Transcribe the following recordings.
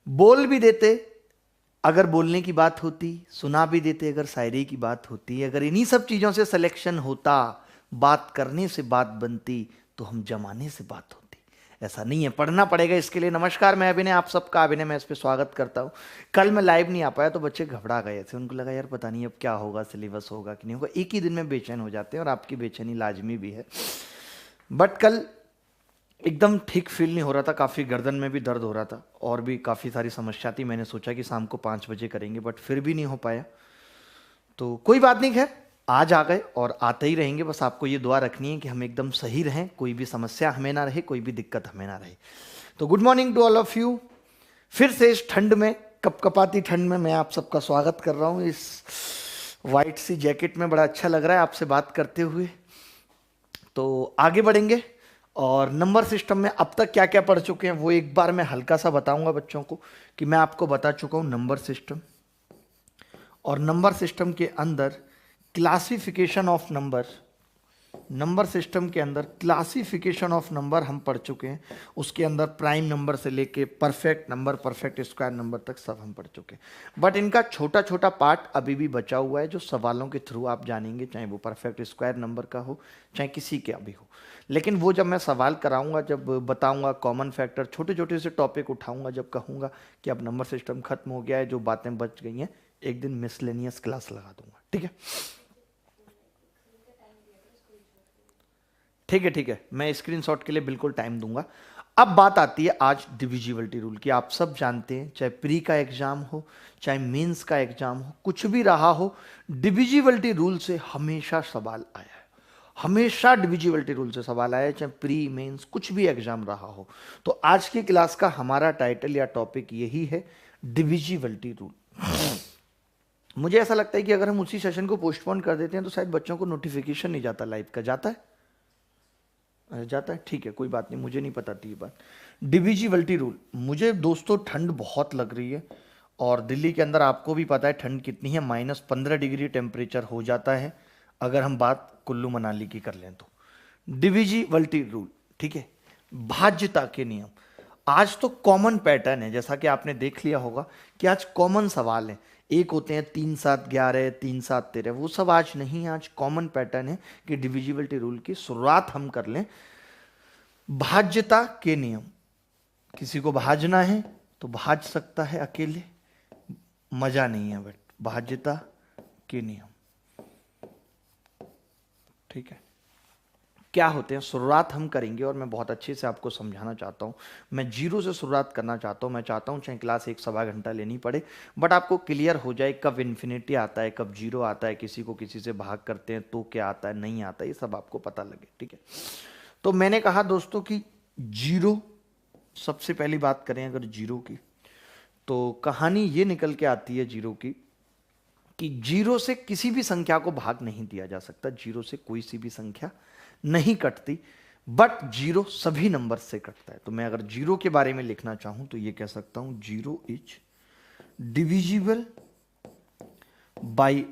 बोल भी देते अगर बोलने की बात होती, सुना भी देते अगर शायरी की बात होती। अगर इन्हीं सब चीजों से सिलेक्शन होता, बात करने से बात बनती, तो हम जमाने से बात होती। ऐसा नहीं है, पढ़ना पड़ेगा इसके लिए। नमस्कार, मैं अभिनय, आप सबका अभिनय मैं इस पे स्वागत करता हूँ। कल मैं लाइव नहीं आ पाया तो बच्चे घबरा गए थे, उनको लगा यार पता नहीं अब क्या होगा, सिलेबस होगा कि नहीं होगा। एक ही दिन में बेचैन हो जाते हैं और आपकी बेचैनी लाजमी भी है। बट कल एकदम ठीक फील नहीं हो रहा था, काफ़ी गर्दन में भी दर्द हो रहा था और भी काफ़ी सारी समस्या थी। मैंने सोचा कि शाम को 5 बजे करेंगे, बट फिर भी नहीं हो पाया। तो कोई बात नहीं, खैर आज आ गए और आते ही रहेंगे। बस आपको ये दुआ रखनी है कि हम एकदम सही रहें, कोई भी समस्या हमें ना रहे, कोई भी दिक्कत हमें ना रहे। तो good morning to all of you. फिर से इस ठंड में, कपकपाती ठंड में मैं आप सबका स्वागत कर रहा हूँ। इस वाइट सी जैकेट में बड़ा अच्छा लग रहा है आपसे बात करते हुए। तो आगे बढ़ेंगे और नंबर सिस्टम में अब तक क्या क्या पढ़ चुके हैं वो एक बार मैं हल्का सा बताऊंगा बच्चों को कि मैं आपको बता चुका हूं नंबर सिस्टम। और नंबर सिस्टम के अंदर classification of number, number system के अंदर क्लासिफिकेशन ऑफ नंबर हम पढ़ चुके हैं। उसके अंदर प्राइम नंबर से लेके perfect number, perfect square number तक सब हम पढ़ चुके हैं। बट इनका छोटा छोटा पार्ट अभी भी बचा हुआ है जो सवालों के थ्रू आप जानेंगे, चाहे वो परफेक्ट स्क्वायर नंबर का हो चाहे किसी के भी हो। लेकिन वो जब मैं सवाल कराऊंगा, जब बताऊंगा कॉमन फैक्टर, छोटे छोटे से टॉपिक उठाऊंगा, जब कहूंगा कि अब नंबर सिस्टम खत्म हो गया है, जो बातें बच गई हैं, एक दिन मिसलेनियस क्लास लगा दूंगा। ठीक है, ठीक है, ठीक है, मैं स्क्रीनशॉट के लिए बिल्कुल टाइम दूंगा। अब बात आती है आज डिविजिबिलिटी रूल की। आप सब जानते हैं, चाहे प्री का एग्जाम हो चाहे मेंस का एग्जाम हो, कुछ भी रहा हो, डिविजिबिलिटी रूल से हमेशा सवाल आया है। हमेशा डिविजिबिलिटी रूल से सवाल आया है, चाहे प्री मेंस कुछ भी एग्जाम रहा हो। तो आज की क्लास का हमारा टाइटल या टॉपिक यही है, डिविजिबिलिटी रूल। मुझे ऐसा लगता है कि अगर हम उसी सेशन को पोस्टपोन कर देते हैं तो शायद बच्चों को नोटिफिकेशन नहीं जाता लाइव का। जाता है? जाता है, ठीक है, कोई बात नहीं, मुझे नहीं पता थी ये बात। Divisibility rule. मुझे दोस्तों ठंड बहुत लग रही है और दिल्ली के अंदर आपको भी पता है ठंड कितनी है, -15 डिग्री टेम्परेचर हो जाता है अगर हम बात कुल्लू मनाली की कर लें तो। डिविजिबिलिटी रूल, ठीक है, भाज्यता के नियम। आज तो कॉमन पैटर्न है, जैसा कि आपने देख लिया होगा कि आज कॉमन सवाल है। एक होते हैं 3 7 11, 3 7 13, वो सब आज नहीं है। आज कॉमन पैटर्न है कि डिविजिबिलिटी रूल की शुरुआत हम कर लें। भाज्यता के नियम, किसी को भाजना है तो भाज सकता है अकेले, मजा नहीं है। बट भाज्यता के नियम, ठीक है, क्या होते हैं, शुरुआत हम करेंगे और मैं बहुत अच्छे से आपको समझाना चाहता हूँ। मैं जीरो से शुरुआत करना चाहता हूँ। मैं चाहता हूँ चाहे क्लास 1 सवा घंटा लेनी पड़े, बट आपको क्लियर हो जाए कब इन्फिनिटी आता है, कब जीरो आता है, किसी को किसी से भाग करते हैं तो क्या आता है, नहीं आता, ये सब आपको पता लगे। ठीक है, तो मैंने कहा दोस्तों कि जीरो, सबसे पहली बात करें अगर जीरो की, तो कहानी ये निकल के आती है जीरो की कि जीरो से किसी भी संख्या को भाग नहीं दिया जा सकता, जीरो से कोई सी भी संख्या नहीं कटती, बट जीरो सभी नंबर से कटता है। तो मैं अगर जीरो के बारे में लिखना चाहूं तो ये कह सकता हूं, zero is divisible by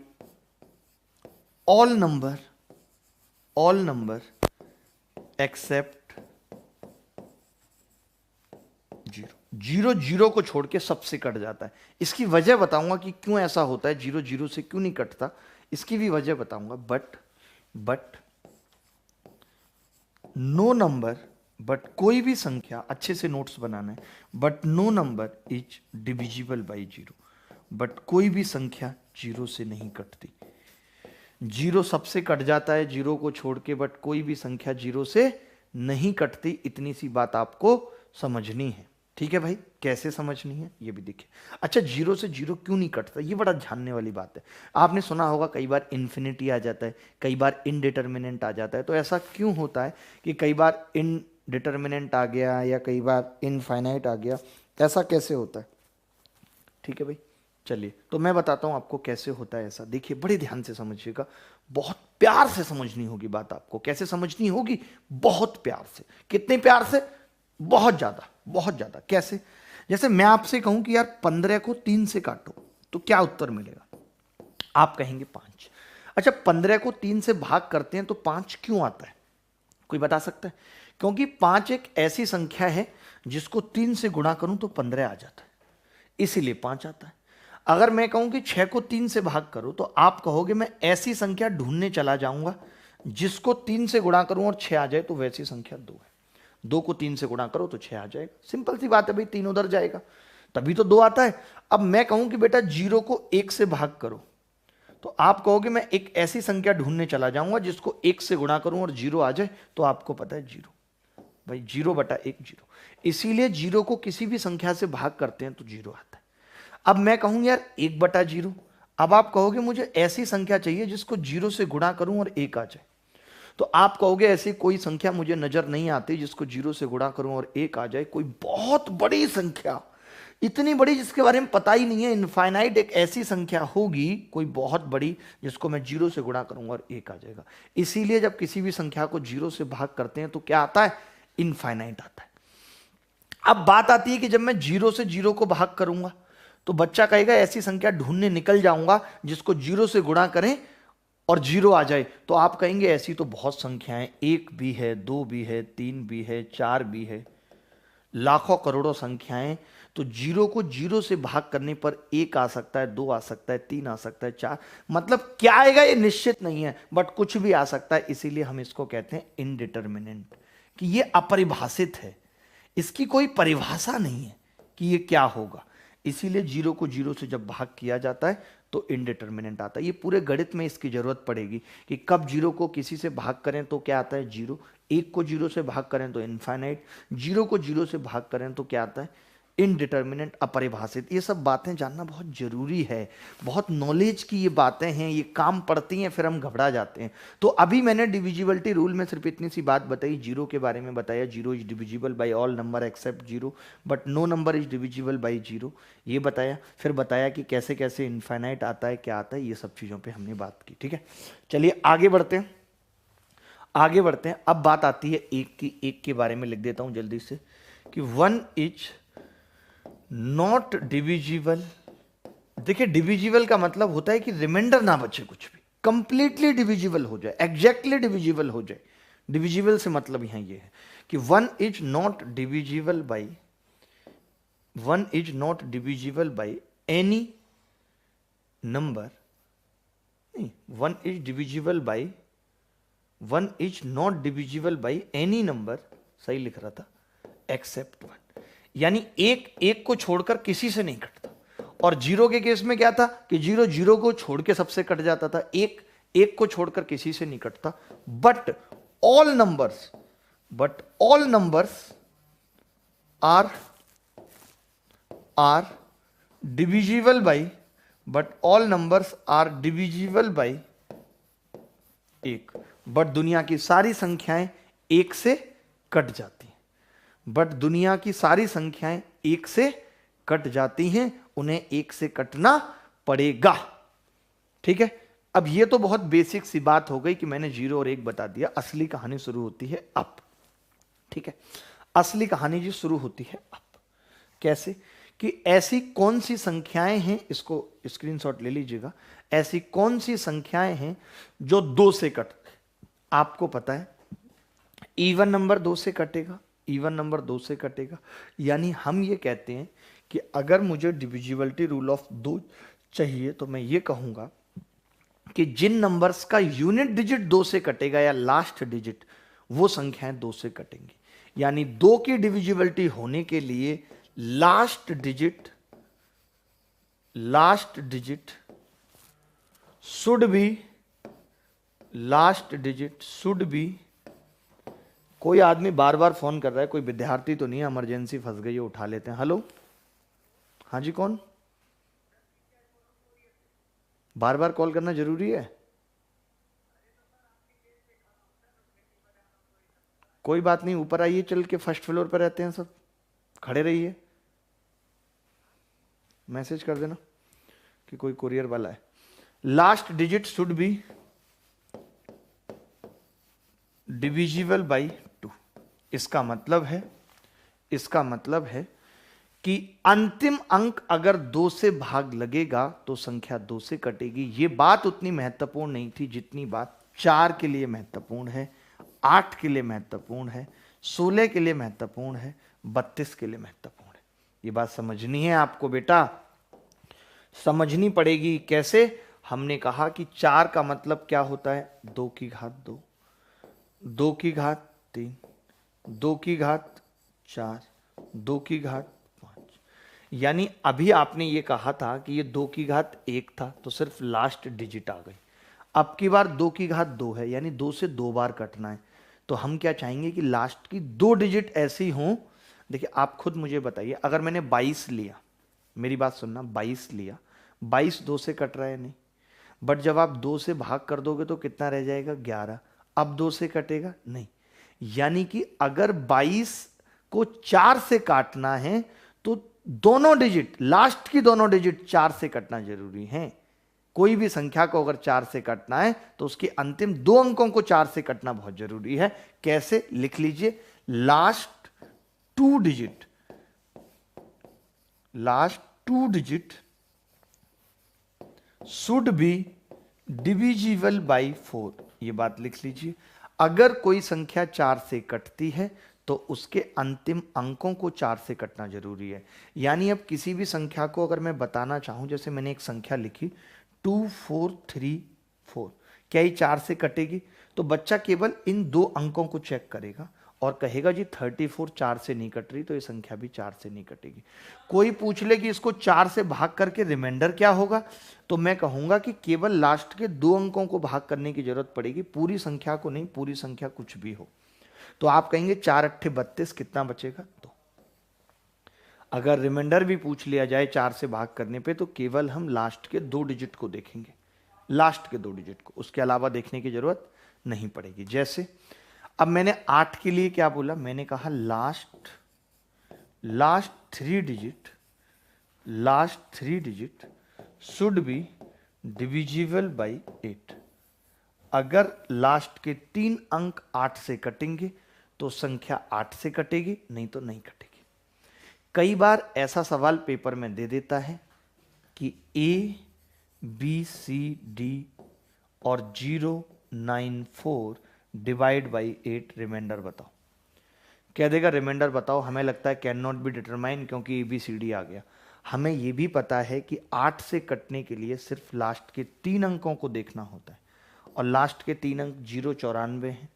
all number except zero. Zero zero को छोड़ के सबसे कट जाता है। इसकी वजह बताऊंगा कि क्यों ऐसा होता है, जीरो जीरो से क्यों नहीं कटता, इसकी भी वजह बताऊंगा। बट नो नंबर, बट कोई भी संख्या, अच्छे से नोट्स बनाना है, but no number is divisible by zero. But कोई भी संख्या जीरो से नहीं कटती। जीरो सबसे कट जाता है जीरो को छोड़ के, बट कोई भी संख्या जीरो से नहीं कटती। इतनी सी बात आपको समझनी है। ठीक है भाई, कैसे समझनी है ये भी देखिए। अच्छा, जीरो से जीरो क्यों नहीं कटता, ये बड़ा जानने वाली बात है। आपने सुना होगा कई बार इन्फिनिटी आ जाता है, कई बार इनडिटर्मिनेंट आ जाता है। तो ऐसा क्यों होता है कि कई बार इनडिटर्मिनेंट आ गया या कई बार इनफाइनाइट आ गया, ऐसा कैसे होता है? ठीक है भाई, चलिए तो मैं बताता हूं आपको कैसे होता है ऐसा। देखिए बड़े ध्यान से समझिएगा, बहुत प्यार से समझनी होगी बात आपको। कैसे समझनी होगी? बहुत प्यार से। कितने प्यार से? बहुत ज्यादा, बहुत ज्यादा। कैसे? जैसे मैं आपसे कहूं कि यार 15 को 3 से काटो तो क्या उत्तर मिलेगा? आप कहेंगे 5। अच्छा, 15 को 3 से भाग करते हैं तो 5 क्यों आता है? कोई बता सकता है? क्योंकि 5 एक ऐसी संख्या है जिसको 3 से गुणा करूं तो 15 आ जाता है। इसीलिए 5 आता है। अगर मैं कहूं कि 6 को 3 से भाग करो तो आप कहोगे मैं ऐसी संख्या ढूंढने चला जाऊंगा जिसको 3 से गुणा करूं और 6 आ जाए, तो वैसी संख्या 2 है। 2 को 3 से गुणा करो तो 6 आ जाएगा। सिंपल सी बात है भाई, 3 उधर जाएगा तभी तो 2 आता है। अब मैं कहूं कि बेटा 0 को 1 से भाग करो, तो आप कहोगे मैं एक ऐसी संख्या ढूंढने चला जाऊंगा जिसको 1 से गुणा करूं और 0 आ जाए, तो आपको पता है 0। भाई 0/1 0, इसीलिए 0 को किसी भी संख्या से भाग करते हैं तो 0 आता है। अब मैं कहूं यार 1/0, अब आप कहोगे मुझे ऐसी संख्या चाहिए जिसको 0 से गुणा करूं और 1 आ जाए, तो आप कहोगे ऐसी कोई संख्या मुझे नजर नहीं आती जिसको 0 से गुणा करूं और 1 आ जाए। कोई बहुत बड़ी संख्या, इतनी बड़ी जिसके बारे में पता ही नहीं है, इनफाइनाइट एक ऐसी संख्या होगी कोई बहुत बड़ी जिसको मैं 0 से गुणा करूंगा और 1 आ जाएगा। इसीलिए जब किसी भी संख्या को 0 से भाग करते हैं तो क्या आता है? इनफाइनाइट आता है। अब बात आती है कि जब मैं 0 से 0 को भाग करूंगा तो बच्चा कहेगा ऐसी संख्या ढूंढने निकल जाऊंगा जिसको 0 से गुणा करें और 0 आ जाए, तो आप कहेंगे ऐसी तो बहुत संख्याएं, 1 भी है, 2 भी है, 3 भी है, 4 भी है, लाखों करोड़ों संख्याएं। तो 0 को 0 से भाग करने पर 1 आ सकता है, 2 आ सकता है, 3 आ सकता है, 4, मतलब क्या आएगा ये निश्चित नहीं है, बट कुछ भी आ सकता है। इसीलिए हम इसको कहते हैं इनडिटर्मिनेंट, कि ये अपरिभाषित है, इसकी कोई परिभाषा नहीं है कि ये क्या होगा। इसीलिए 0 को 0 से जब भाग किया जाता है तो इनडिटर्मिनेंट आता है। ये पूरे गणित में इसकी जरूरत पड़ेगी कि कब 0 को किसी से भाग करें तो क्या आता है 0, 1 को 0 से भाग करें तो इनफाइनाइट, 0 को 0 से भाग करें तो क्या आता है इनडिटर्मिनेंट, अपरिभाषित। ये सब बातें जानना बहुत जरूरी है, बहुत नॉलेज की ये बातें हैं, ये काम पड़ती हैं, फिर हम घबरा जाते हैं। तो अभी मैंने डिविजिबिलिटी रूल में सिर्फ इतनी सी बात बताई, 0 के बारे में बताया, 0 is divisible by all number except 0 but no number is divisible by 0, ये बताया। फिर बताया कि कैसे कैसे इनफाइनाइट आता है, क्या आता है, ये सब चीज़ों पर हमने बात की। ठीक है, चलिए आगे बढ़ते हैं, आगे बढ़ते हैं। अब बात आती है एक की, एक के बारे में लिख देता हूं जल्दी से कि 1 इज नॉट डिविजिबल। देखिए डिविजिबल का मतलब होता है कि रिमाइंडर ना बचे, कुछ भी कंप्लीटली डिविजिबल हो जाए, एग्जैक्टली डिविजिबल हो जाए। डिविजिबल से मतलब यहां ये है कि 1 is not divisible by, 1 is not divisible by any number, नहीं 1 is divisible by, 1 is not divisible by any number, सही लिख रहा था, एक्सेप्ट 1। यानी एक को छोड़कर किसी से नहीं कटता। और 0 के केस में क्या था कि 0 0 को छोड़ के सबसे कट जाता था, एक को छोड़कर किसी से नहीं कटता। But all numbers are divisible by, but all numbers are divisible by 1। But दुनिया की सारी संख्याएं 1 से कट जाती हैं, बट दुनिया की सारी संख्याएं 1 से कट जाती हैं, उन्हें 1 से कटना पड़ेगा। ठीक है, अब ये तो बहुत बेसिक सी बात हो गई कि मैंने 0 और 1 बता दिया। असली कहानी शुरू होती है अब। ठीक है, असली कहानी जी शुरू होती है अब। कैसे? कि ऐसी कौन सी संख्याएं हैं, इसको स्क्रीनशॉट ले लीजिएगा, ऐसी कौन सी संख्याएं हैं जो 2 से कटते? आपको पता है इवन नंबर 2 से कटेगा, इवन नंबर 2 से कटेगा। यानी हम ये कहते हैं कि अगर मुझे डिविजिबिलिटी रूल ऑफ 2 चाहिए तो मैं ये कहूंगा कि जिन नंबर्स का यूनिट डिजिट 2 से कटेगा या लास्ट डिजिट, वो संख्याएं 2 से कटेंगी। यानी 2 की डिविजिबिलिटी होने के लिए लास्ट डिजिट शुड बी, कोई आदमी बार बार फोन कर रहा है, कोई विद्यार्थी तो नहीं है, इमरजेंसी फंस गई है, उठा लेते हैं। हेलो, हाँ जी, कौन? बार बार कॉल करना जरूरी है? कोई बात नहीं, ऊपर आइए, चल के फर्स्ट फ्लोर पर रहते हैं सब, खड़े रहिए, मैसेज कर देना कि कोई कुरियर वाला है। Last digit should be divisible by 2। इसका मतलब है कि अंतिम अंक अगर 2 से भाग लगेगा तो संख्या 2 से कटेगी। ये बात उतनी महत्वपूर्ण नहीं थी जितनी बात 4 के लिए महत्वपूर्ण है, 8 के लिए महत्वपूर्ण है, 16 के लिए महत्वपूर्ण है, 32 के लिए महत्वपूर्ण है। ये बात समझनी है आपको बेटा, समझनी पड़ेगी। कैसे? हमने कहा कि 4 का मतलब क्या होता है? 2 की घात 2, 2 की घात 3, 2 की घात 4, 2 की घात 5। यानी अभी आपने ये कहा था कि ये 2 की घात 1 था, तो सिर्फ लास्ट डिजिट आ गई। अब की बार 2 की घात 2 है, यानी 2 से 2 बार कटना है। तो हम क्या चाहेंगे कि लास्ट की 2 डिजिट ऐसी हों। देखिए आप खुद मुझे बताइए, अगर मैंने 22 लिया, मेरी बात सुनना, 22 लिया, 22 2 से कट रहा है नहीं, बट जब आप 2 से भाग कर दोगे तो कितना रह जाएगा? 11। अब 2 से कटेगा नहीं। यानी कि अगर 22 को 4 से काटना है तो दोनों डिजिट, लास्ट की दोनों डिजिट 4 से कटना जरूरी है। कोई भी संख्या को अगर 4 से काटना है तो उसके अंतिम 2 अंकों को 4 से काटना बहुत जरूरी है। कैसे? लिख लीजिए, last 2 digit, last 2 digit should be divisible by 4। ये बात लिख लीजिए। अगर कोई संख्या 4 से कटती है तो उसके अंतिम अंकों को 4 से कटना जरूरी है। यानी अब किसी भी संख्या को अगर मैं बताना चाहूं, जैसे मैंने एक संख्या लिखी 2434, क्या ये 4 से कटेगी? तो बच्चा केवल इन 2 अंकों को चेक करेगा और कहेगा जी 34 4 से नहीं कट रही, तो ये संख्या भी 4 से नहीं कटेगी। कोई पूछ ले कि इसको 4 से भाग करके रिमाइंडर क्या होगा, तो मैं कहूंगा कि केवल लास्ट के 2 अंकों को भाग करने की जरूरत पड़ेगी, पूरी संख्या को नहीं। पूरी संख्या कुछ भी हो तो आप कहेंगे 4 अट्ठे 32, कितना बचेगा? 2। अगर रिमाइंडर भी पूछ लिया जाए 4 से भाग करने पे, तो केवल हम लास्ट के 2 डिजिट को देखेंगे, लास्ट के 2 डिजिट को, उसके अलावा देखने की जरूरत नहीं पड़ेगी। जैसे अब मैंने 8 के लिए क्या बोला? मैंने कहा last 3 digit, last 3 digit should be divisible by 8। अगर लास्ट के 3 अंक 8 से कटेंगे तो संख्या 8 से कटेगी, नहीं तो नहीं कटेगी। कई बार ऐसा सवाल पेपर में दे देता है कि ABCD और 094 डिवाइड बाई 8 रिमाइंडर बताओ। कह देगा रिमाइंडर बताओ, हमें लगता है कैन नॉट बी डिटरमाइन क्योंकि ABCD आ गया। हमें यह भी पता है कि 8 से कटने के लिए सिर्फ लास्ट के 3 अंकों को देखना होता है, और लास्ट के 3 अंक 094 हैं।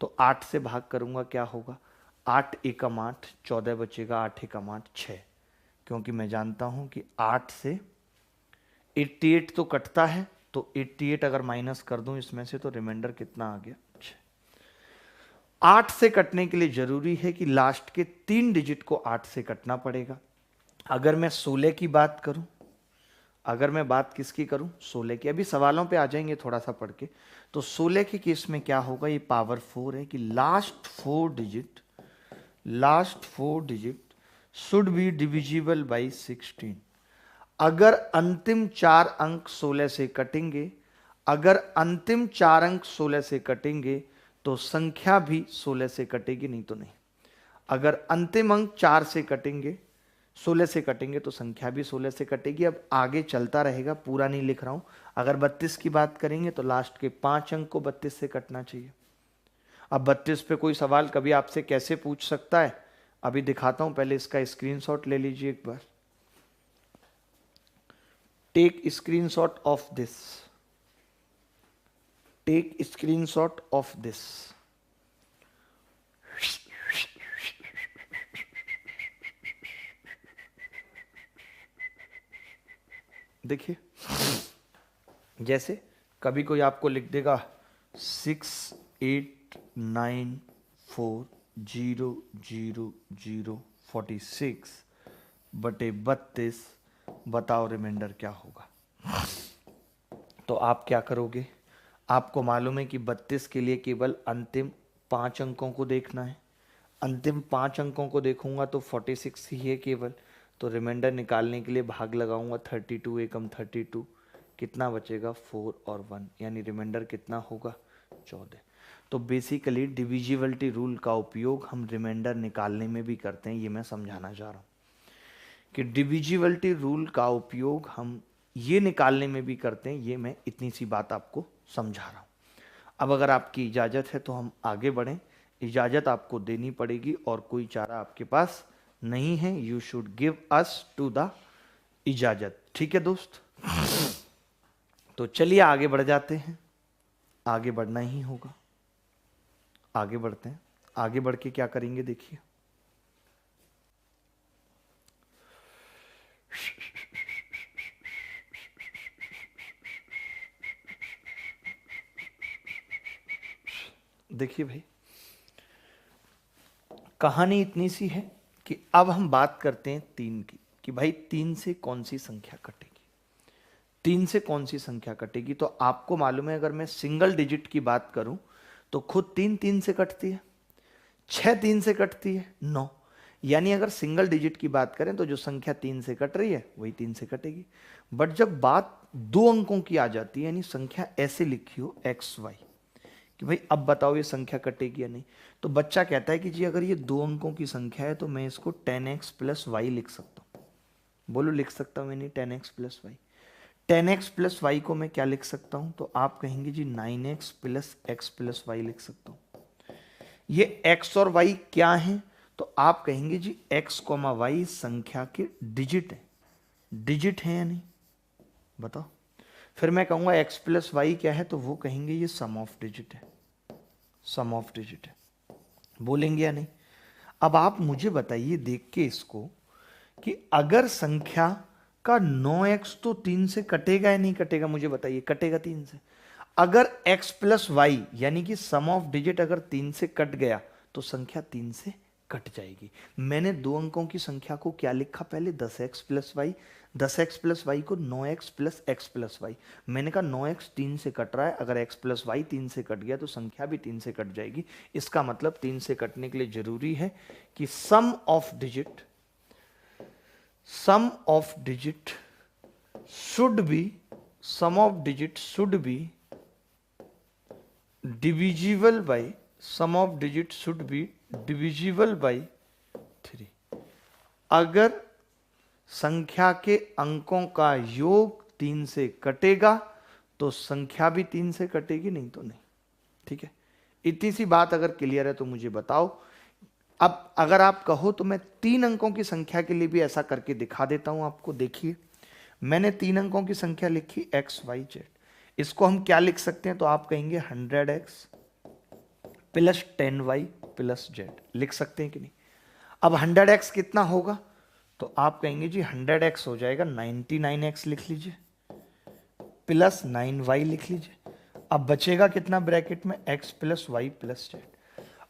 तो 8 से भाग करूंगा, क्या होगा? 8 एकम 8, 14 बचेगा, 8 एकम 8 6, क्योंकि मैं जानता हूं कि 8 से 88 तो कटता है, तो 88 अगर माइनस कर दूं इसमें से तो रिमाइंडर कितना आ गया? 6। 8 से कटने के लिए जरूरी है कि लास्ट के 3 डिजिट को 8 से कटना पड़ेगा। अगर मैं 16 की बात करूं, अगर मैं बात किसकी करूं? 16 की। अभी सवालों पे आ जाएंगे थोड़ा सा पढ़ के। तो 16 के केस में क्या होगा? ये पावर 4 है कि last 4 digit, last 4 digit should be divisible by 16। अगर अंतिम 4 अंक 16 से कटेंगे, अगर अंतिम 4 अंक 16 से कटेंगे तो संख्या भी 16 से कटेगी, नहीं तो नहीं। अगर अंतिम अंक 4 से कटेंगे, 16 से कटेंगे तो संख्या भी 16 से कटेगी। अब आगे चलता रहेगा, पूरा नहीं लिख रहा हूं। अगर 32 की बात करेंगे तो लास्ट के 5 अंक को 32 से कटना चाहिए। अब 32 पे कोई सवाल कभी आपसे कैसे पूछ सकता है, अभी दिखाता हूं। पहले इसका स्क्रीनशॉट ले लीजिए एक बार। Take screenshot of this, take screenshot of this. देखिए, जैसे कभी कोई आपको लिख देगा 6894000046 बटे 32, बताओ रिमाइंडर क्या होगा? तो आप क्या करोगे? आपको मालूम है कि 32 के लिए केवल अंतिम 5 अंकों को देखना है। अंतिम 5 अंकों को देखूंगा तो 46 ही है केवल, तो रिमाइंडर निकालने के लिए भाग लगाऊंगा 32 एकम 32, कितना बचेगा? 4 और 1, यानी रिमाइंडर कितना होगा? 14। तो बेसिकली डिविजिबिलिटी रूल का उपयोग हम रिमाइंडर निकालने में भी करते हैं। ये मैं समझाना चाह रहा हूँ कि डिविजिबिलिटी रूल का उपयोग हम ये निकालने में भी करते हैं। ये मैं इतनी सी बात आपको समझा रहा हूँ। अब अगर आपकी इजाज़त है तो हम आगे बढ़ें। इजाज़त आपको देनी पड़ेगी और कोई चारा आपके पास नहीं है, you should give us to the इजाजत। ठीक है दोस्त, तो चलिए आगे बढ़ जाते हैं। आगे बढ़ना ही होगा, आगे बढ़ते हैं। आगे बढ़ के क्या करेंगे देखिए। देखिए भाई, कहानी इतनी सी है कि अब हम बात करते हैं 3 की, कि भाई 3 से कौन सी संख्या कटेगी। 3 से कौन सी संख्या कटेगी, तो आपको मालूम है अगर मैं सिंगल डिजिट की बात करूं तो खुद 3 3 से कटती है, 6 3 से कटती है, 9। यानी अगर सिंगल डिजिट की बात करें तो जो संख्या 3 से कट रही है वही 3 से कटेगी। बट जब बात 2 अंकों की आ जाती है, यानी संख्या ऐसे लिखी हो XY, कि भाई अब बताओ ये संख्या कटेगी या नहीं, तो बच्चा कहता है कि जी अगर ये 2 अंकों की संख्या है तो मैं इसको 10x प्लस वाई लिख सकता हूँ। बोलो लिख सकता हूँ मैं नहीं 10x plus Y. 10x plus Y को मैं क्या लिख सकता हूँ, तो आप कहेंगे जी 9x plus X plus Y लिख सकता हूँ। ये x और y क्या है, तो आप कहेंगे जी x कॉमा वाई संख्या के डिजिट है। डिजिट है या नहीं बताओ। फिर मैं कहूंगा x प्लस वाई क्या है, तो वो कहेंगे ये सम ऑफ डिजिट है, सम ऑफ डिजिट है। बोलेंगे या नहीं। अब आप मुझे बताइए देख के इसको कि अगर संख्या का 9x तो 3 से कटेगा या नहीं कटेगा, मुझे बताइए। कटेगा 3 से। अगर x प्लस वाई यानी कि सम ऑफ डिजिट अगर 3 से कट गया तो संख्या 3 से कट जाएगी। मैंने 2 अंकों की संख्या को क्या लिखा पहले, 10x plus Y. 10x plus Y को 9x plus X plus Y. मैंने कहा 9x 3 से कट रहा है, अगर x प्लस वाई 3 से कट गया तो संख्या भी 3 से कट जाएगी। इसका मतलब 3 से कटने के लिए जरूरी है कि sum of digit should be divisible by sum of digits should be divisible by 3। अगर संख्या के अंकों का योग 3 से कटेगा तो संख्या भी 3 से कटेगी, नहीं तो नहीं। ठीक है, इतनी सी बात अगर क्लियर है तो मुझे बताओ। अब अगर आप कहो तो मैं 3 अंकों की संख्या के लिए भी ऐसा करके दिखा देता हूं आपको। देखिए मैंने 3 अंकों की संख्या लिखी XYZ। इसको हम क्या लिख सकते हैं, तो आप कहेंगे 100x plus 10y plus z लिख सकते हैं कि नहीं। अब 100x कितना होगा, तो आप कहेंगे जी 100x हो जाएगा 99x लिख लीजिए, प्लस 9y लिख लीजिए। अब बचेगा कितना ब्रैकेट में, x plus Y plus z।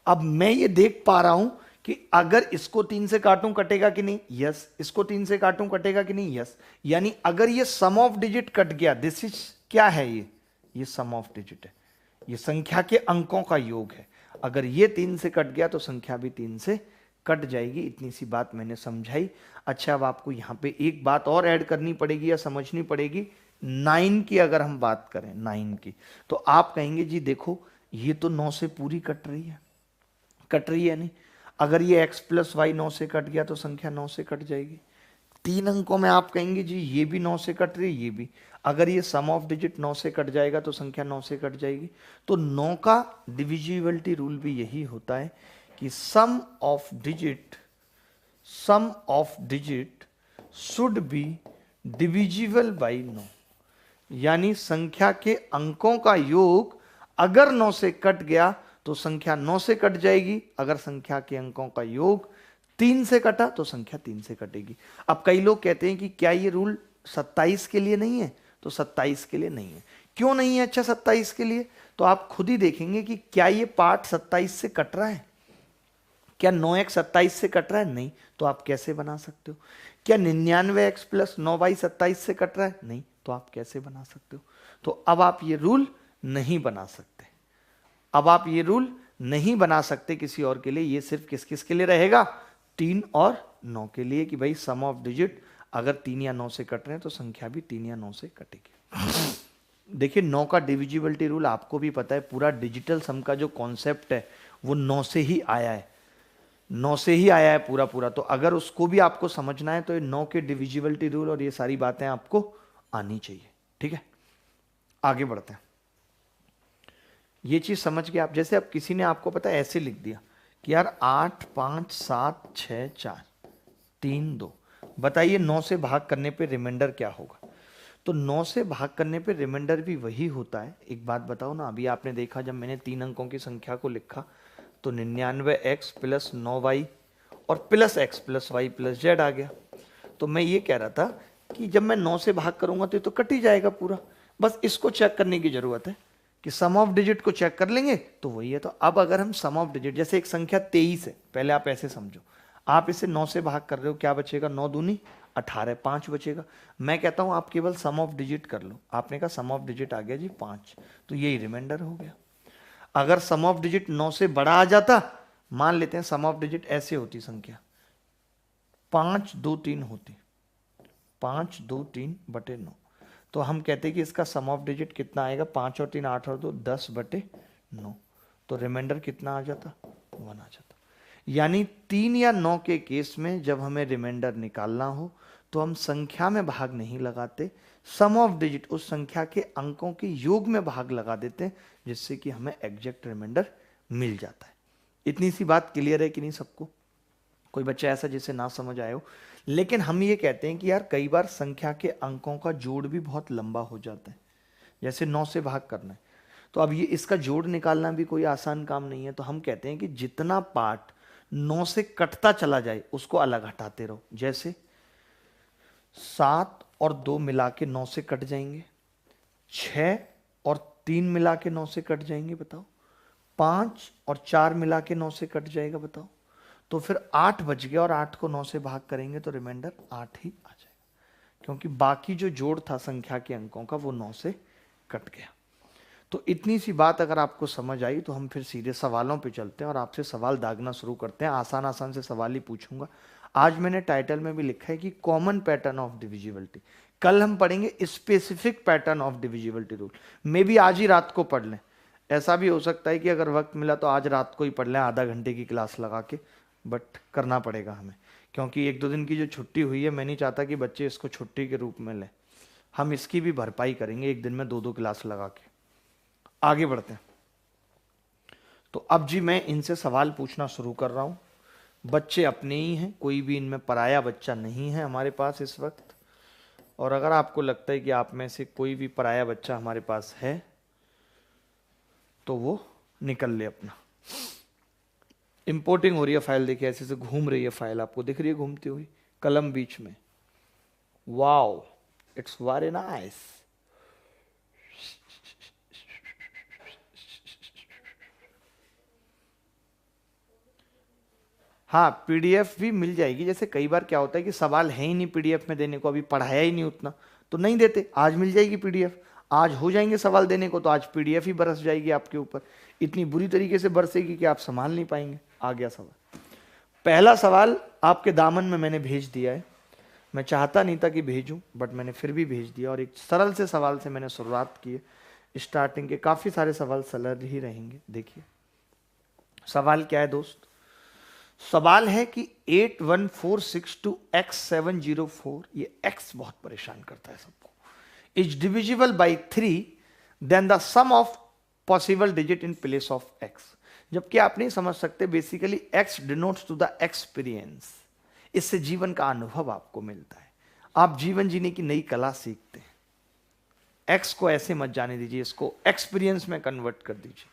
अब मैं ये देख पा रहा हूं कि अगर इसको 3 से काटूं कटेगा कि नहीं, यस। इसको 3 से काटूं कटेगा कि नहीं, यस। यानी अगर ये सम ऑफ डिजिट कट गया, दिस इज क्या है, ये सम ऑफ डिजिट है, ये संख्या के अंकों का योग है। अगर ये 3 से कट गया तो संख्या भी 3 से कट जाएगी। इतनी सी बात मैंने समझाई। अच्छा, अब आपको यहां पे एक बात और ऐड करनी पड़ेगी या समझनी पड़ेगी। 9 की अगर हम बात करें 9 की, तो आप कहेंगे जी देखो ये तो 9 से पूरी कट रही है, कट रही है नहीं। अगर ये x प्लस वाई 9 से कट गया तो संख्या 9 से कट जाएगी। 3 अंकों में आप कहेंगे जी ये भी 9 से कट रही है, ये भी। अगर ये सम ऑफ डिजिट 9 से कट जाएगा तो संख्या 9 से कट जाएगी। तो 9 का डिविजिबिलिटी रूल भी यही होता है कि sum of digit should be divisible by 9। यानी संख्या के अंकों का योग अगर 9 से कट गया तो संख्या 9 से कट जाएगी। अगर संख्या के अंकों का योग 3 से कटा तो संख्या 3 से कटेगी। अब कई लोग कहते हैं कि क्या ये रूल 27 के लिए नहीं है, तो 27 के लिए नहीं है। क्यों नहीं है? अच्छा 27 के लिए तो आप खुद ही देखेंगे कि क्या ये पार्ट 27 से कट रहा है, क्या 9x 27 से कट रहा है, नहीं। तो आप कैसे बना सकते हो? क्या 99x प्लस 9y 27 से कट रहा है, नहीं। तो आप कैसे बना सकते हो? तो अब आप ये रूल नहीं बना सकते, अब आप ये रूल नहीं बना सकते किसी और के लिए। ये सिर्फ किस किस के लिए रहेगा, 3 और 9 के लिए, कि भाई सम ऑफ डिजिट अगर 3 या 9 से कट रहे हैं तो संख्या भी 3 या 9 से कटेगी। देखिए 9 का डिविजिबिलिटी रूल आपको भी पता है, पूरा डिजिटल सम का जो कॉन्सेप्ट है वो 9 से ही आया है, 9 से ही आया है पूरा पूरा। तो अगर उसको भी आपको समझना है तो ये 9 के डिविजिबिलिटी रूल और ये सारी बातें आपको आनी चाहिए। ठीक है, आगे बढ़ते हैं। ये चीज समझ के आप, जैसे अब किसी ने आपको पता है ऐसे लिख दिया कि यार 8 5 7 6 4, 3 2। बताइए 9 से भाग करने पे रिमाइंडर क्या होगा? तो 9 से भाग करने पे रिमाइंडर भी वही होता है। एक बात बताओ ना, अभी आपने देखा जब मैंने 3 अंकों की संख्या को लिखा तो 99x प्लस 9y और plus x plus Y plus Z आ गया। तो मैं ये कह रहा था कि जब मैं 9 से भाग करूंगा तो ये तो कट ही जाएगा पूरा। बस इसको चेक करने की जरूरत है कि सम ऑफ डिजिट को चेक कर लेंगे तो वही है। तो अब अगर हम सम ऑफ डिजिट, जैसे एक संख्या 23 है, पहले आप ऐसे समझो, आप इसे 9 से भाग कर रहे हो, क्या बचेगा? 9 दूनी 18, 5 बचेगा। मैं कहता हूं आप केवल सम ऑफ डिजिट कर लो। आपने कहा सम ऑफ डिजिट आ गया जी 5, तो यही रिमाइंडर हो गया। अगर सम ऑफ डिजिट 9 से बड़ा आ जाता, मान लेते हैं सम ऑफ डिजिट ऐसे होती संख्या 5 2 3 होती, 5 2 3 बटे 9, तो हम कहते हैं कि इसका सम ऑफ डिजिट कितना आएगा? 5 और 3 8 और 2 10 बटे 9। तो रिमाइंडर कितना आ जाता? 1 आ जाता। यानी 3 या 9 के केस में जब हमें रिमाइंडर निकालना हो तो हम संख्या में भाग नहीं लगाते, सम ऑफ डिजिट उस संख्या के अंकों के योग में भाग लगा देते हैं, जिससे कि हमें एग्जैक्ट रिमाइंडर मिल जाता है। इतनी सी बात क्लियर है कि नहीं सबको? कोई बच्चा ऐसा जिसे ना समझ आए हो? लेकिन हम ये कहते हैं कि यार कई बार संख्या के अंकों का जोड़ भी बहुत लंबा हो जाता है। जैसे 9 से भाग करना है तो अब ये इसका जोड़ निकालना भी कोई आसान काम नहीं है। तो हम कहते हैं कि जितना पार्ट 9 से कटता चला जाए उसको अलग हटाते रहो। जैसे 7 और 2 मिला के 9 से कट जाएंगे, 6 और 3 मिला के 9 से कट जाएंगे, बताओ। 5 और 4 मिला के 9 से कट जाएगा, बताओ। तो फिर 8 बच गया और 8 को 9 से भाग करेंगे तो रिमाइंडर 8 ही आ जाएगा, क्योंकि बाकी जो जोड़ था संख्या के अंकों का वो 9 से कट गया। तो इतनी सी बात अगर आपको समझ आई तो हम फिर सीधे सवालों पे चलते हैं और आपसे सवाल दागना शुरू करते हैं। आसान आसान से सवाल ही पूछूंगा। आज मैंने टाइटल में भी लिखा है कि कॉमन पैटर्न ऑफ डिविजिबिलिटी। कल हम पढ़ेंगे specific pattern of divisibility rule. मे भी आज ही रात को पढ़ लें, ऐसा भी हो सकता है कि अगर वक्त मिला तो आज रात को ही पढ़ लें, आधा घंटे की क्लास लगा के, बट करना पड़ेगा हमें, क्योंकि 1-2 दिन की जो छुट्टी हुई है मैं नहीं चाहता कि बच्चे इसको छुट्टी के रूप में लें। हम इसकी भी भरपाई करेंगे, एक दिन में 2-2 क्लास लगा के। आगे बढ़ते हैं। तो अब जी मैं इनसे सवाल पूछना शुरू कर रहा हूं। बच्चे अपने ही हैं, कोई भी इनमें पराया बच्चा नहीं है हमारे पास इस वक्त। और अगर आपको लगता है कि आप में से कोई भी पराया बच्चा हमारे पास है तो वो निकल ले अपना। इंपोर्टिंग हो रही है फाइल, देखिए ऐसे से घूम रही है फाइल, आपको दिख रही है घूमती हुई, कलम बीच में। Wow, it's very nice. हाँ, पीडीएफ भी मिल जाएगी। जैसे कई बार क्या होता है कि सवाल है ही नहीं पीडीएफ में देने को, अभी पढ़ाया ही नहीं उतना, तो नहीं देते। आज मिल जाएगी पीडीएफ, आज हो जाएंगे सवाल देने को तो आज पीडीएफ ही बरस जाएगी आपके ऊपर। इतनी बुरी तरीके से बरसेगी कि आप संभाल नहीं पाएंगे। आ गया सवाल। पहला सवाल आपके दामन में मैंने भेज दिया है। मैं चाहता नहीं था कि भेजूं, बट मैंने फिर भी भेज दिया। और एक सरल से सवाल से मैंने शुरुआत की है। स्टार्टिंग के काफी सारे सवाल सरल ही रहेंगे। देखिए सवाल क्या है दोस्त। सवाल है कि 814626x704, ये x बहुत परेशान करता है सबको, is divisible by 3, then the sum of possible digit in place of x। जबकि आप नहीं समझ सकते, basically x denotes to the experience. इससे जीवन का अनुभव आपको मिलता है, आप जीवन जीने की नई कला सीखते हैं। x को ऐसे मत जाने दीजिए, इसको एक्सपीरियंस में कन्वर्ट कर दीजिए।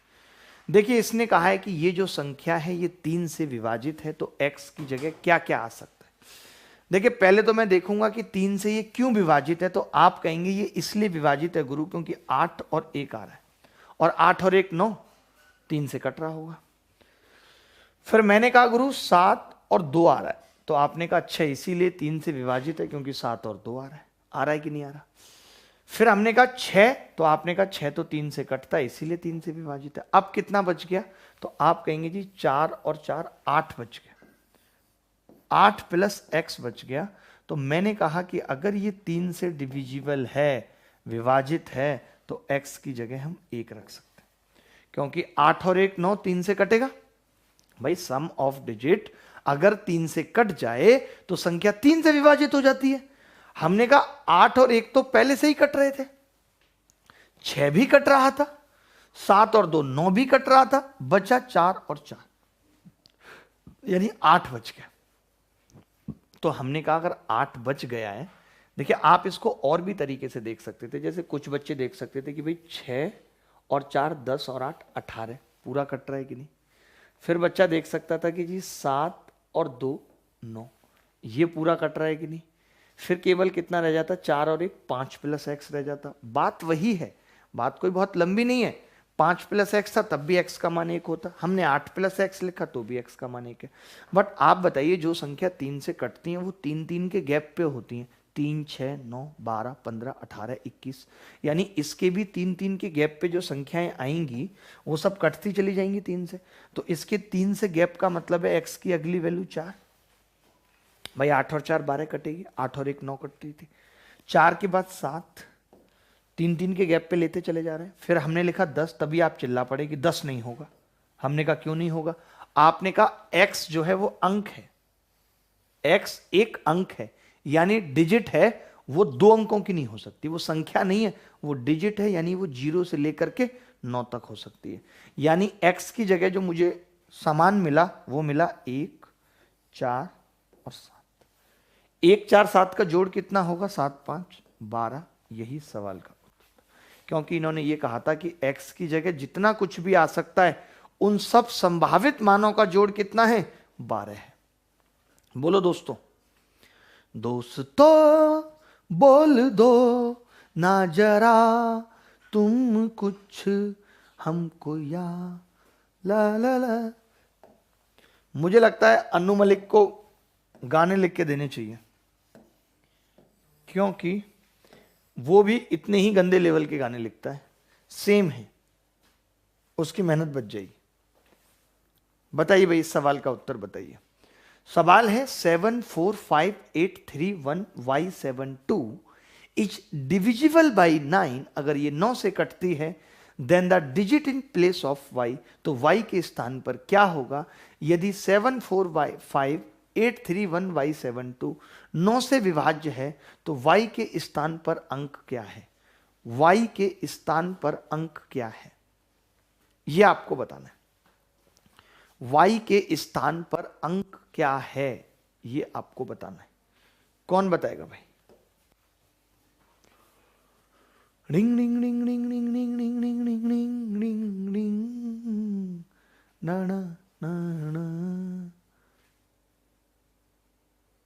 देखिए इसने कहा है कि ये जो संख्या है ये 3 से विभाजित है, तो x की जगह क्या क्या आ सकता है। देखिए पहले तो मैं देखूंगा कि 3 से ये क्यों विभाजित है, तो आप कहेंगे ये इसलिए विभाजित है गुरु क्योंकि 8 और 1 आ रहा है, और 8 और 1 9, 3 से कट रहा होगा। फिर मैंने कहा गुरु 7 और 2 आ रहा है, तो आपने कहा अच्छा इसीलिए 3 से विभाजित है क्योंकि 7 और 2 आ रहा है कि नहीं आ रहा। फिर हमने कहा 6, तो आपने कहा 6 तो 3 से कटता है इसीलिए 3 से विभाजित है। अब कितना बच गया, तो आप कहेंगे जी 4 और 4 8 बच गया, 8 प्लस x बच गया। तो मैंने कहा कि अगर ये 3 से डिविजिबल है, विभाजित है, तो x की जगह हम 1 रख सकते हैं, क्योंकि 8 और 1 9, 3 से कटेगा। भाई सम ऑफ डिजिट अगर 3 से कट जाए तो संख्या 3 से विभाजित हो जाती है। हमने कहा 8 और 1 तो पहले से ही कट रहे थे, 6 भी कट रहा था, 7 और 2 9 भी कट रहा था, बचा 4 और 4, यानी 8 बच गया। तो हमने कहा अगर 8 बच गया है, देखिए आप इसको और भी तरीके से देख सकते थे। जैसे कुछ बच्चे देख सकते थे कि भाई 6 और 4 10 और 8 18 पूरा कट रहा है कि नहीं। फिर बच्चा देख सकता था कि जी 7 और 2 9, ये पूरा कट रहा है कि नहीं। फिर केवल कितना रह जाता, 4 और 1 5 प्लस एक्स रह जाता। बात वही है, बात कोई बहुत लंबी नहीं है। 5 प्लस एक्स था तब भी एक्स का मान 1 होता, हमने 8 प्लस एक्स लिखा तो भी एक्स का मान 1 है। बट आप बताइए जो संख्या 3 से कटती हैं वो 3 3 के गैप पे होती हैं। 3 6 9 12 15 18 21, यानी इसके भी 3 3 के गैप पे जो संख्याएं आएंगी वो सब कटती चली जाएंगी 3 से। तो इसके 3 से गैप का मतलब है एक्स की अगली वैल्यू 4। भाई 8 और 4 12 कटेगी, 8 और 1 9 कटती थी, 4 के बाद 7, 3 3 के गैप पे लेते चले जा रहे हैं। फिर हमने लिखा 10, तभी आप चिल्ला पड़े कि 10 नहीं होगा। हमने कहा क्यों नहीं होगा, आपने कहा x जो है वो अंक है, x एक अंक है, यानी डिजिट है, वो 2 अंकों की नहीं हो सकती, वो संख्या नहीं है, वो डिजिट है, यानी वो 0 से लेकर के 9 तक हो सकती है। यानी x की जगह जो मुझे समान मिला वो मिला 1 4 और 7। 1 4 7 का जोड़ कितना होगा, 7 5 12, यही सवाल का उत्तर। क्योंकि इन्होंने ये कहा था कि x की जगह जितना कुछ भी आ सकता है उन सब संभावित मानों का जोड़ कितना है, 12 है। बोलो दोस्तों, दोस्तों बोल दो ना जरा तुम कुछ हमको या ला ला ला। मुझे लगता है अनु मलिक को गाने लिख के देने चाहिए, क्योंकि वो भी इतने ही गंदे लेवल के गाने लिखता है, सेम है, उसकी मेहनत बच जाएगी। बताइए भाई, इस सवाल का उत्तर बताइए। सवाल है 7 4 5 8 3 1 y72 इज डिविजिबल बाई 9। अगर ये 9 से कटती है then the digit in place of y, तो y के स्थान पर क्या होगा। यदि 7 4 5 8 3 1 y72 9 से विभाज्य है तो y के स्थान पर अंक क्या है, y के स्थान पर अंक क्या है, यह आपको बताना है। y के स्थान पर अंक क्या है ये आपको बताना है। कौन बताएगा भाई? Ring ring ring ring ring ring ring ring ring ring ring ring ना ना ना ना।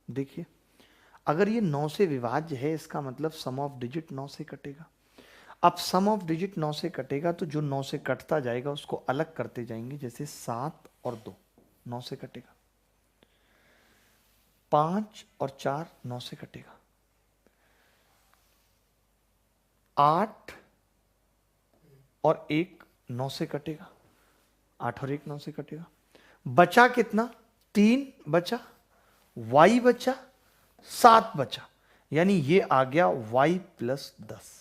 देखिए, अगर ये 9 से विभाज्य है इसका मतलब सम ऑफ डिजिट 9 से कटेगा। अब सम ऑफ डिजिट 9 से कटेगा तो जो 9 से कटता जाएगा उसको अलग करते जाएंगे। जैसे 7 और 2 9 से कटेगा, 5 और 4 9 से कटेगा, 8 और 1 9 से कटेगा, 8 और 1 9 से कटेगा। बचा कितना, 3 बचा, y बचा, 7 बचा, यानी ये आ गया y प्लस 10।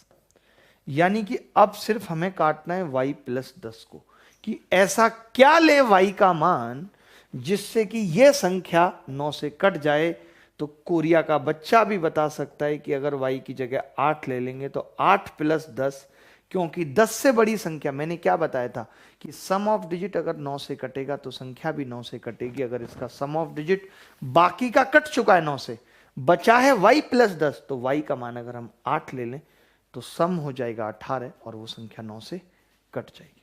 यानी कि अब सिर्फ हमें काटना है y प्लस 10 को, कि ऐसा क्या ले y का मान जिससे कि यह संख्या 9 से कट जाए। तो कोरिया का बच्चा भी बता सकता है कि अगर y की जगह 8 ले लेंगे तो 8 प्लस 10, क्योंकि 10 से बड़ी संख्या, मैंने क्या बताया था कि सम ऑफ डिजिट अगर 9 से कटेगा तो संख्या भी 9 से कटेगी। अगर इसका सम ऑफ डिजिट बाकी का कट चुका है 9 से, बचा है y प्लस 10, तो y का मान अगर हम 8 ले लें तो सम हो जाएगा 18 और वो संख्या 9 से कट जाएगी।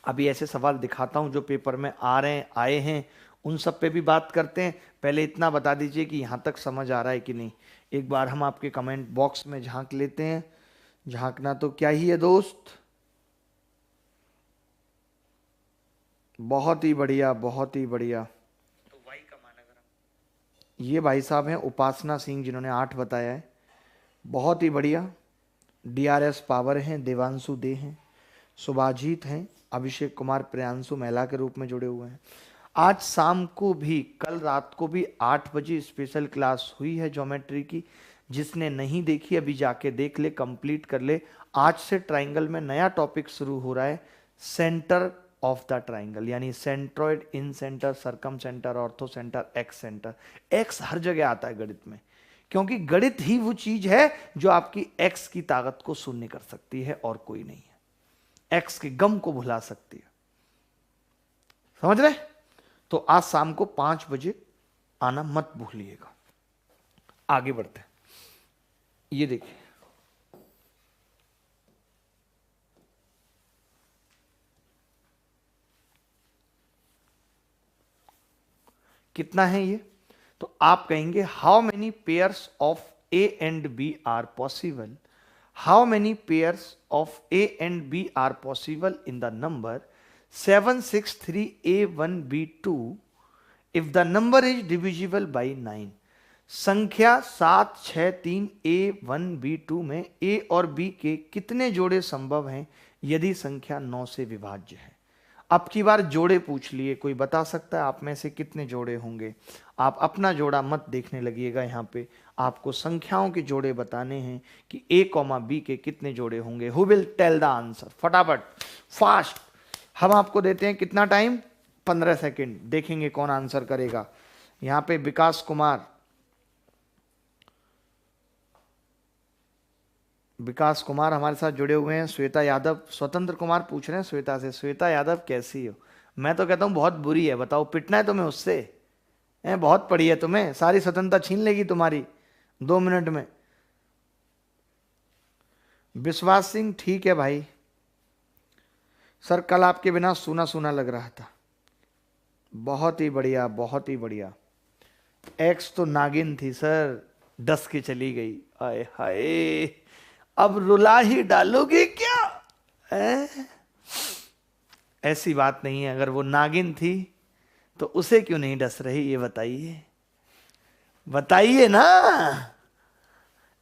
अभी ऐसे सवाल दिखाता हूं जो पेपर में आ रहे हैं, आए हैं, उन सब पे भी बात करते हैं। पहले इतना बता दीजिए कि यहां तक समझ आ रहा है कि नहीं। एक बार हम आपके कमेंट बॉक्स में झांक लेते हैं। झांकना तो क्या ही है दोस्त, बहुत ही बढ़िया, बहुत ही बढ़िया। तो y का मान अगर ये भाई साहब हैं उपासना सिंह जिन्होंने 8 बताया है, बहुत ही बढ़िया। DRS पावर हैं, देवांशु दे हैं, सुभाजीत हैं, अभिषेक कुमार प्रियांशु महिला के रूप में जुड़े हुए हैं। आज शाम को भी, कल रात को भी 8 बजे स्पेशल क्लास हुई है ज्योमेट्री की। जिसने नहीं देखी अभी जाके देख ले, कंप्लीट कर ले। आज से ट्राइंगल में नया टॉपिक शुरू हो रहा है, सेंटर ऑफ द ट्राइंगल, यानी centroid, incentre, circumcentre, orthocentre, excentre. Ex हर जगह आता है गणित में, क्योंकि गणित ही वो चीज है जो आपकी एक्स की ताकत को शून्य कर सकती है और कोई नहीं है, एक्स के गम को भुला सकती है। समझ रहे? तो आज शाम को 5 बजे आना मत भूलिएगा। आगे बढ़ते हैं। ये देखिए, कितना है ये? तो आप कहेंगे how many pairs of A and B are possible, how many pairs of A and B are possible in the number 763A1B2 if the number is divisible by 9। संख्या 763A1B2 में ए और बी के कितने जोड़े संभव हैं यदि संख्या 9 से विभाज्य है? अब की बार जोड़े पूछ लिए, कोई बता सकता है आप में से कितने जोड़े होंगे? आप अपना जोड़ा मत देखने लगिएगा, यहाँ पे आपको संख्याओं के जोड़े बताने हैं कि ए कॉमा बी के कितने जोड़े होंगे। Who will tell the answer? फटाफट, फास्ट। हम आपको देते हैं कितना टाइम? 15 सेकेंड। देखेंगे कौन आंसर करेगा। यहाँ पे विकास कुमार, विकास कुमार हमारे साथ जुड़े हुए हैं। श्वेता यादव, स्वतंत्र कुमार पूछ रहे हैं श्वेता से, श्वेता यादव कैसी हो? मैं तो कहता हूं बहुत बुरी है। बताओ, पिटना है तुम्हें उससे? बहुत पड़ी है तुम्हें, सारी स्वतंत्रता छीन लेगी तुम्हारी 2 मिनट में। विश्वास सिंह, ठीक है भाई। सर कल आपके बिना सूना सूना लग रहा था। बहुत ही बढ़िया, बहुत ही बढ़िया। एक्स तो नागिन थी सर, डस के चली गई। आए हाय, अब रुला ही डालोगे क्या? ऐसी बात नहीं है, अगर वो नागिन थी तो उसे क्यों नहीं डस रही, ये बताइए, बताइए ना।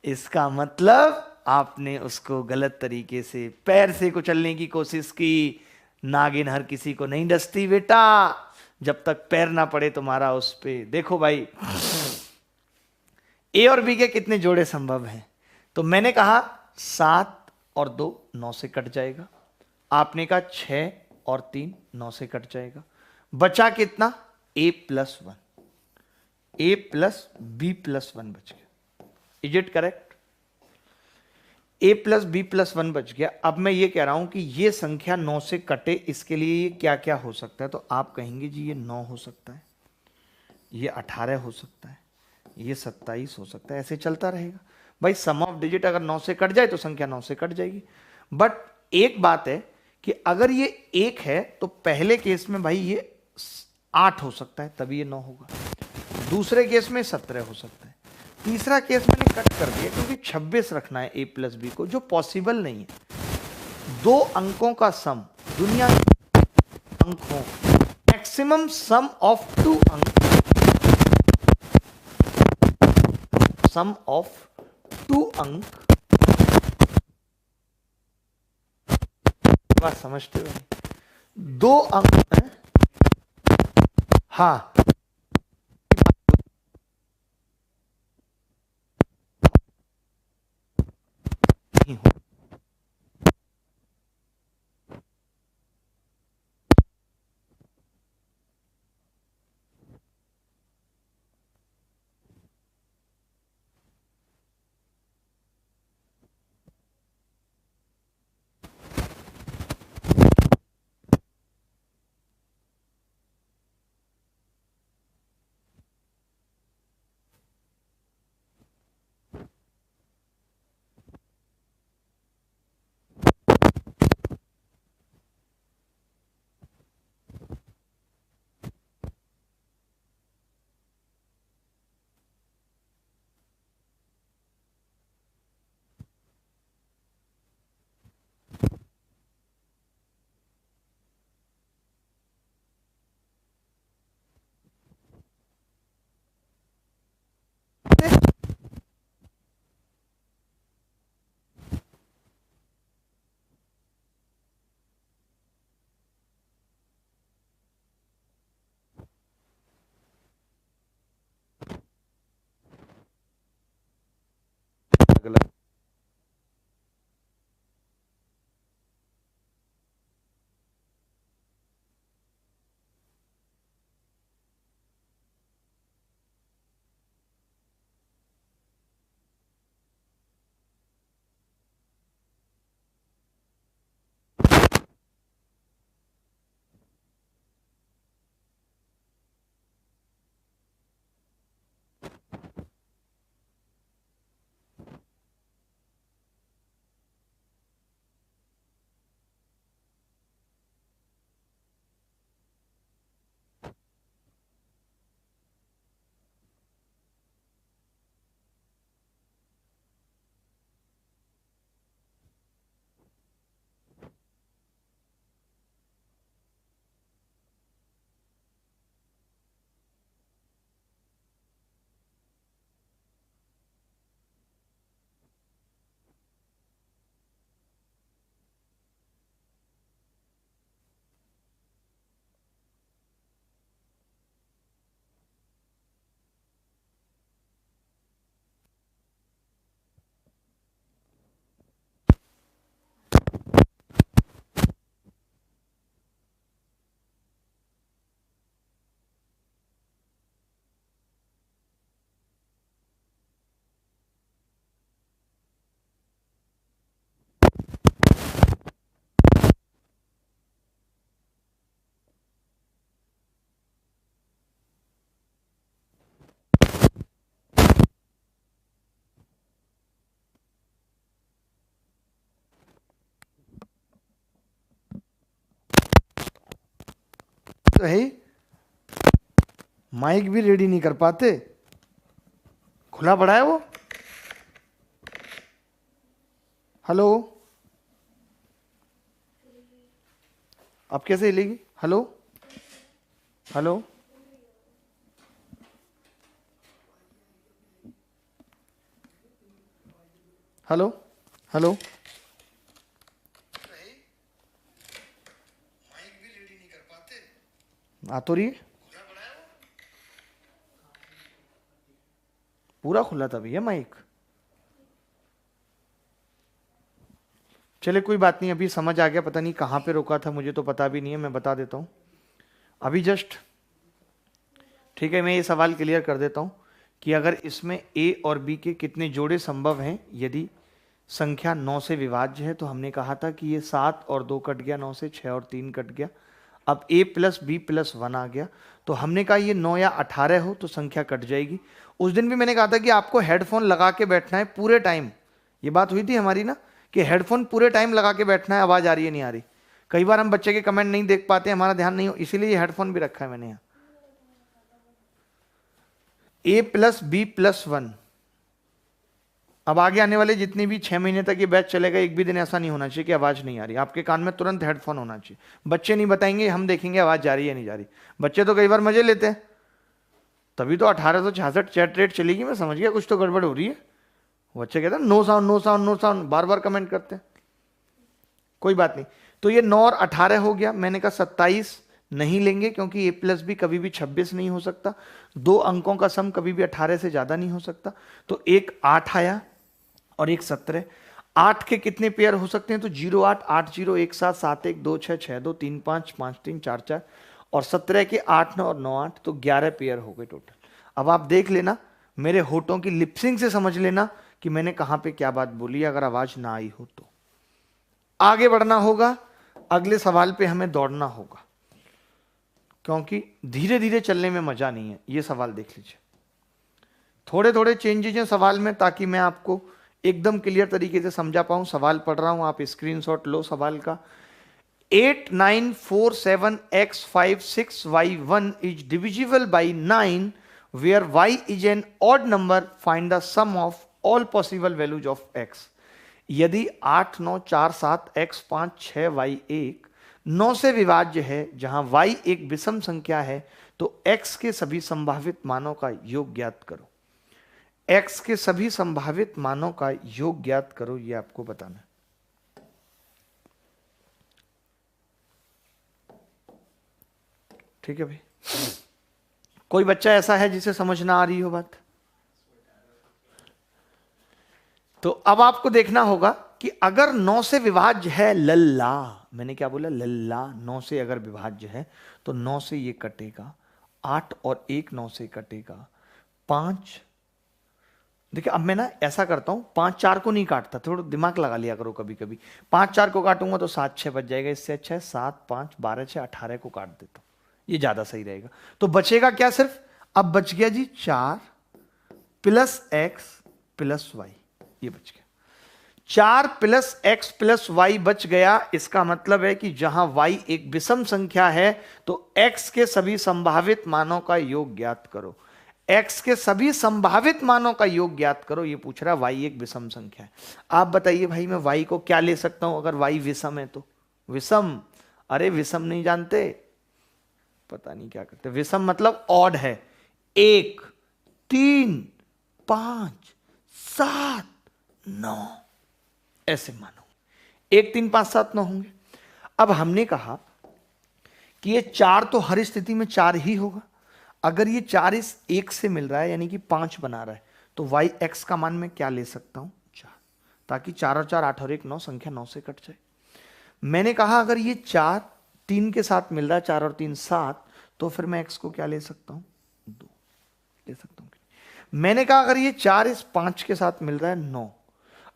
इसका मतलब आपने उसको गलत तरीके से पैर से कुचलने की कोशिश की। नागिन हर किसी को नहीं डसती बेटा, जब तक पैर ना पड़े तुम्हारा उस पे। देखो भाई, ए और बी के कितने जोड़े संभव हैं? तो मैंने कहा 7 और 2 9 से कट जाएगा। आपने कहा 6 और 3 9 से कट जाएगा। बचा कितना? a plus 1, a plus B plus 1 बच गया। Is it correct? a plus B plus 1 बच गया। अब मैं ये कह रहा हूं कि ये संख्या 9 से कटे, इसके लिए ये क्या क्या हो सकता है? तो आप कहेंगे जी ये 9 हो सकता है, ये 18 हो सकता है, ये 27 हो सकता है, ऐसे चलता रहेगा। भाई सम ऑफ डिजिट अगर 9 से कट जाए तो संख्या 9 से कट जाएगी। बट एक बात है कि अगर ये 1 है तो पहले केस में भाई ये 8 हो सकता है, तभी ये 9 होगा। दूसरे केस में 17 हो सकता है। तीसरा केस मैंने कट कर दिया क्योंकि 26 रखना है a प्लस बी को, जो पॉसिबल नहीं है। 2 अंकों का सम, दुनिया के अंकों मैक्सिमम सम ऑफ 2 अंक, सम ऑफ 2 अंक, बात समझते हो? 2 अंक है, हाँ नहीं हो। अगला है ही। माइक भी रेडी नहीं कर पाते, खुला पड़ा है वो। हेलो, अब कैसे हिलेगी? Hello hello, hello hello, mic भी रेडी नहीं कर पाते, आ तो रही है, पूरा खुला था भैया माइक। चले कोई बात नहीं, अभी समझ आ गया, पता नहीं कहां पे रोका था, मुझे तो पता भी नहीं है, मैं बता देता हूं अभी जस्ट। ठीक है, मैं ये सवाल क्लियर कर देता हूं कि अगर इसमें ए और बी के कितने जोड़े संभव हैं यदि संख्या 9 से विभाज्य है, तो हमने कहा था कि ये 7 और 2 कट गया, 9 से 6 और 3 कट गया। अब a प्लस बी प्लस 1 आ गया, तो हमने कहा ये 9 या 18 हो तो संख्या कट जाएगी। उस दिन भी मैंने कहा था कि आपको हेडफोन लगा के बैठना है पूरे टाइम, ये बात हुई थी हमारी ना, कि हेडफोन पूरे टाइम लगा के बैठना है, आवाज आ रही है नहीं आ रही। कई बार हम बच्चे के कमेंट नहीं देख पाते, हमारा ध्यान नहीं हो, इसीलिए ये हेडफोन भी रखा है मैंने यहाँ। a प्लस बी प्लस 1, अब आगे आने वाले जितने भी 6 महीने तक ये बैच चलेगा, एक भी दिन ऐसा नहीं होना चाहिए कि आवाज नहीं आ रही, आपके कान में तुरंत हेडफोन होना चाहिए। बच्चे नहीं बताएंगे, हम देखेंगे आवाज जा रही है नहीं जा रही। बच्चे तो कई बार मजे लेते हैं, तभी तो 1866 चैट रेट चलेगी, मैं समझ गया कुछ तो गड़बड़ हो रही है। बच्चे कहते हैं no sound no sound no sound, बार बार कमेंट करते हैं। कोई बात नहीं, तो ये 9 और 18 हो गया। मैंने कहा 27 नहीं लेंगे क्योंकि a प्लस बी कभी भी 26 नहीं हो सकता, 2 अंकों का सम कभी भी 18 से ज्यादा नहीं हो सकता। तो एक 8 आया और एक 17। 8 के कितने पेयर हो सकते हैं? तो 0 8 8 0 1 7 7 1 2 6 6 2 3 5 5 3 4 4, और 17 के 8 9 और 9 8, तो 11 पेयर हो गए टोटल। अब आप देख लेना, मेरे होठों की लिपसिंग से समझ लेना कि मैंने कहां पे क्या बात बोली, अगर आवाज ना आई हो तो। आगे बढ़ना होगा, अगले सवाल पे हमें दौड़ना होगा, क्योंकि धीरे धीरे चलने में मजा नहीं है। ये सवाल देख लीजिए, थोड़े थोड़े चेंजेस हैं सवाल में, ताकि मैं आपको एकदम क्लियर तरीके से समझा पाऊं। सवाल पढ़ रहा हूं, आप स्क्रीनशॉट लो सवाल का। 8947x56y1 is divisible by 9 where y is an odd number, find the sum of all possible values of x। यदि 8 9 4 7 x 5 6 y 1 9 से विभाज्य है, जहां y एक विषम संख्या है, तो x के सभी संभावित मानों का योग ज्ञात करो। x के सभी संभावित मानों का योग ज्ञात करो, ये आपको बताना है। ठीक है भाई, कोई बच्चा ऐसा है जिसे समझ ना आ रही हो बात? तो अब आपको देखना होगा कि अगर 9 से विभाज्य है लल्ला, मैंने क्या बोला? लल्ला 9 से अगर विभाज्य है तो 9 से ये कटेगा, 8 और 1 9 से कटेगा, 5। देखिए अब मैं ना ऐसा करता हूं, 5 4 को नहीं काटता, थोड़ा दिमाग लगा लिया करो कभी कभी। 5 4 को काटूंगा तो 7 6 बच जाएगा, इससे अच्छा है 7 5 12 6 18 को काट देता हूं, ये ज्यादा सही रहेगा। तो बचेगा क्या? सिर्फ अब बच गया जी 4 प्लस एक्स प्लस वाई, ये बच गया। 4 प्लस एक्स प्लस वाई बच गया। इसका मतलब है कि जहां वाई एक विषम संख्या है तो एक्स के सभी संभावित मानों का योग ज्ञात करो। एक्स के सभी संभावित मानों का योग ज्ञात करो, ये पूछ रहा है। वाई एक विषम संख्या है। आप बताइए भाई, मैं वाई को क्या ले सकता हूं अगर वाई विषम है तो? विषम, अरे विषम नहीं जानते, पता नहीं क्या करते। विषम मतलब ऑड है, 1 3 5 7 9 ऐसे मानो, 1 3 5 7 9 होंगे। अब हमने कहा कि ये 4 तो हर स्थिति में 4 ही होगा। अगर ये 4 इस 1 से मिल रहा है यानी कि 5 बना रहा है, तो वाई एक्स का मान मैं क्या ले सकता हूं? 4, ताकि 4 और 4 8 और 1 9, संख्या 9 से कट जाए। मैंने कहा अगर ये 4 3 के साथ मिल रहा है, 4 और 3 7, तो फिर मैं एक्स को क्या ले सकता हूं? 2 ले सकता हूं। मैंने कहा अगर ये 4 इस 5 के साथ मिल रहा है 9,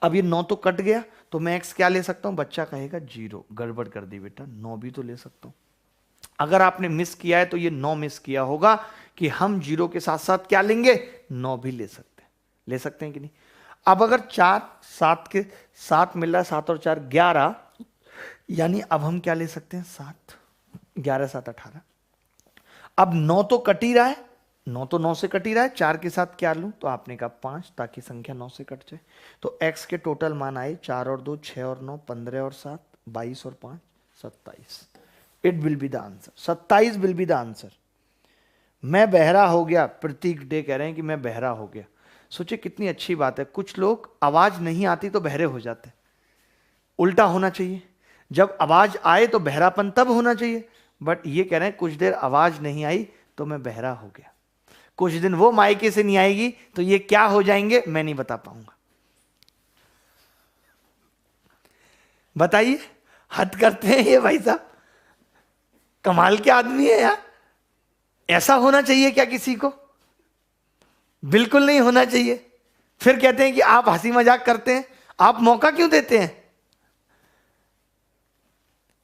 अब ये 9 तो कट गया, तो मैं एक्स क्या ले सकता हूं? बच्चा कहेगा 0, गड़बड़ कर दी बेटा, 9 भी तो ले सकता हूं। अगर आपने मिस किया है तो ये 9 मिस किया होगा कि हम 0 के साथ साथ क्या लेंगे? 9 भी ले सकते हैं। ले सकते हैं कि नहीं? अब अगर 4 7 के साथ मिल रहा है, 7 और 4 11, यानी अब हम क्या ले सकते हैं? 7, 11 7 18। अब 9 तो कट ही रहा है, 9 तो 9 से कट ही रहा है, 4 के साथ क्या लूं, तो आपने कहा 5, ताकि संख्या 9 से कट जाए। तो x के टोटल मान आए 4 और 2 6 और 9 15 और 7 22 और 5 27। It will be the answer, 27 will be the answer. मैं बहरा हो गया, प्रतीक डे कह रहे हैं कि मैं बहरा हो गया। सोचिए कितनी अच्छी बात है, कुछ लोग आवाज नहीं आती तो बहरे हो जाते, उल्टा होना चाहिए, जब आवाज आए तो बहरापन तब होना चाहिए। बट ये कह रहे हैं कुछ देर आवाज नहीं आई तो मैं बहरा हो गया। कुछ दिन वो मायके से नहीं आएगी तो ये क्या हो जाएंगे मैं नहीं बता पाऊंगा। बताइए, हद करते हैं ये भाई साहब, कमाल के आदमी है यार। ऐसा होना चाहिए क्या किसी को? बिल्कुल नहीं होना चाहिए। फिर कहते हैं कि आप हंसी मजाक करते हैं, आप मौका क्यों देते हैं?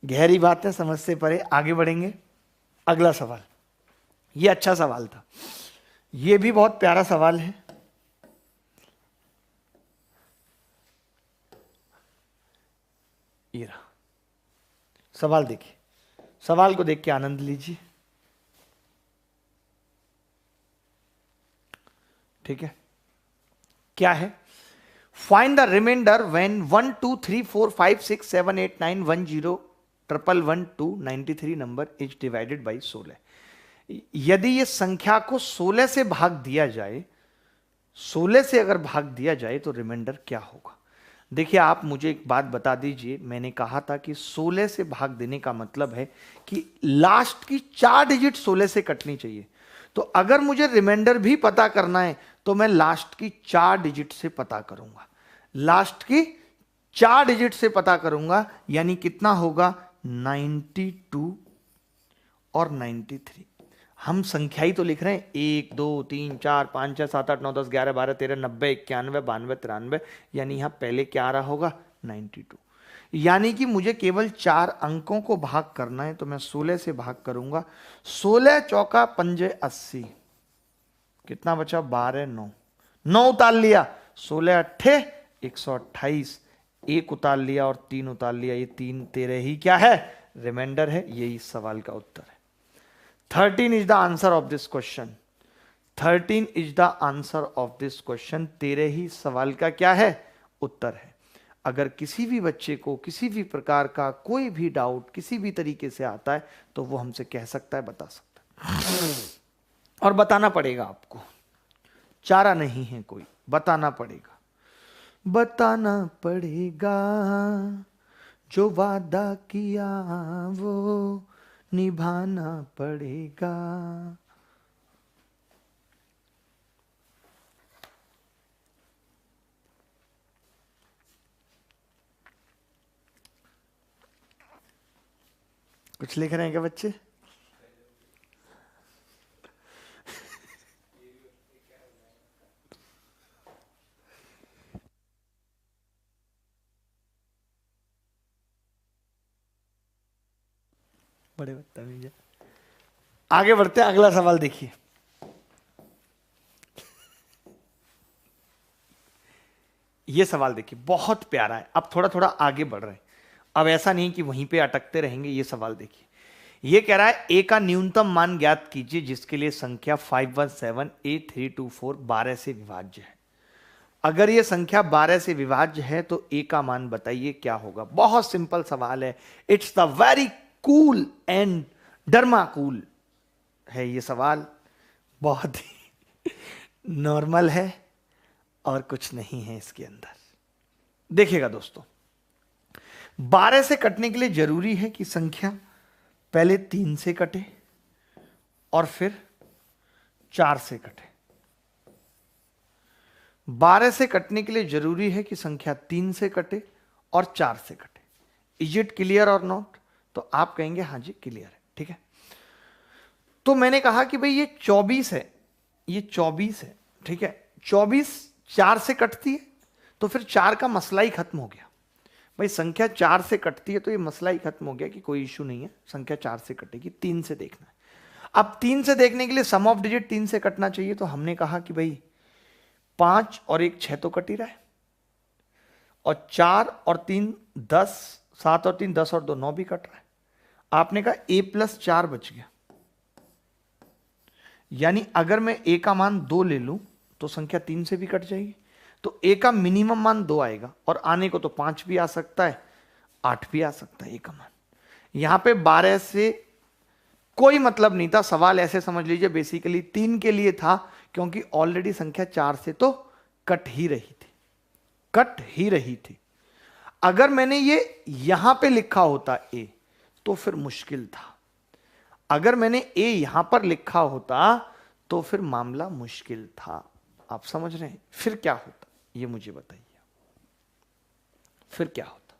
गहरी बात है, समझ से परे। आगे बढ़ेंगे, अगला सवाल। ये अच्छा सवाल था, ये भी बहुत प्यारा सवाल है। ये रहा सवाल, देखिए सवाल को देख के आनंद लीजिए, ठीक है। क्या है? Find the reminder when 1 2 3 4 5 6 7 8 9 1 0 1 1 2 93 number is divided by 16। यदि ये संख्या को 16 से भाग दिया जाए, 16 से अगर भाग दिया जाए तो रिमाइंडर क्या होगा? देखिए, आप मुझे एक बात बता दीजिए, मैंने कहा था कि 16 से भाग देने का मतलब है कि लास्ट की 4 डिजिट 16 से कटनी चाहिए। तो अगर मुझे रिमाइंडर भी पता करना है तो मैं लास्ट की 4 डिजिट से पता करूंगा, लास्ट की 4 डिजिट से पता करूंगा, यानी कितना होगा 92 और 93। हम संख्या ही तो लिख रहे हैं, 1 2 3 4 5 6 7 8 9 10 11 12 13 90 91 92 93, यानी यहां पहले क्या आ रहा होगा 92। यानी कि मुझे केवल 4 अंकों को भाग करना है, तो मैं 16 से भाग करूंगा। 16 चौका पंजे 80, कितना बचा 12 9, 9 उतार लिया, 16 अट्ठे 128, 1 उतार लिया और 3 उतार लिया, ये 3 तेरे ही क्या है रिमाइंडर है। यही सवाल का उत्तर है। 13 is the answer of this question, 13 is the answer of this question. तेरे ही सवाल का क्या है उत्तर है। अगर किसी भी बच्चे को किसी भी प्रकार का कोई भी डाउट किसी भी तरीके से आता है तो वो हमसे कह सकता है, बता सकता है, और बताना पड़ेगा आपको, चारा नहीं है कोई, बताना पड़ेगा, बताना पड़ेगा, जो वादा किया वो निभाना पड़ेगा। कुछ लिख रहे हैं क्या बच्चे? बड़े बदतमीज। आगे बढ़ते हैं, अगला सवाल देखिए। ये सवाल देखिए, बहुत प्यारा है। अब थोड़ा थोड़ा आगे बढ़ रहे हैं, अब ऐसा नहीं कि वहीं पे अटकते रहेंगे। ये सवाल देखिए, ये कह रहा है ए का न्यूनतम मान ज्ञात कीजिए जिसके लिए संख्या 5178324 12 से विभाज्य है। अगर ये संख्या 12 से विभाज्य है तो ए का मान बताइए क्या होगा। बहुत सिंपल सवाल है, it's the very cool and Dermacool है ये सवाल, बहुत ही नॉर्मल है और कुछ नहीं है इसके अंदर। देखिएगा दोस्तों, 12 से कटने के लिए जरूरी है कि संख्या पहले 3 से कटे और फिर 4 से कटे। 12 से कटने के लिए जरूरी है कि संख्या 3 से कटे और 4 से कटे। इज इट क्लियर और नॉट? तो आप कहेंगे हाँ जी क्लियर है, ठीक है। तो मैंने कहा कि भाई ये 24 है, ये 24 है, ठीक है। 24 4 से कटती है तो फिर 4 का मसला ही खत्म हो गया। भाई संख्या 4 से कटती है तो ये मसला ही खत्म हो गया कि कोई इशू नहीं है, संख्या 4 से कटेगी। 3 से देखना है। अब 3 से देखने के लिए सम ऑफ डिजिट 3 से कटना चाहिए, तो हमने कहा कि भाई 5 और 1 6 तो कट ही रहा है, और 4 और 3 10, 7 और 3 10 और 2 9 भी कट रहा है। आपने कहा a + 4 बच गया, यानी अगर मैं a का मान 2 ले लूं तो संख्या 3 से भी कट जाएगी, तो a का मिनिमम मान 2 आएगा, और आने को तो 5 भी आ सकता है, 8 भी आ सकता है a का मान। यहां पे 12 से कोई मतलब नहीं था, सवाल ऐसे समझ लीजिए बेसिकली 3 के लिए था, क्योंकि ऑलरेडी संख्या 4 से तो कट ही रही थी। अगर मैंने ये यहां पे लिखा होता a तो फिर मुश्किल था, अगर मैंने a यहां पर लिखा होता तो फिर मामला मुश्किल था। आप समझ रहे हैं? फिर क्या होता ये मुझे बताइए, फिर क्या होता?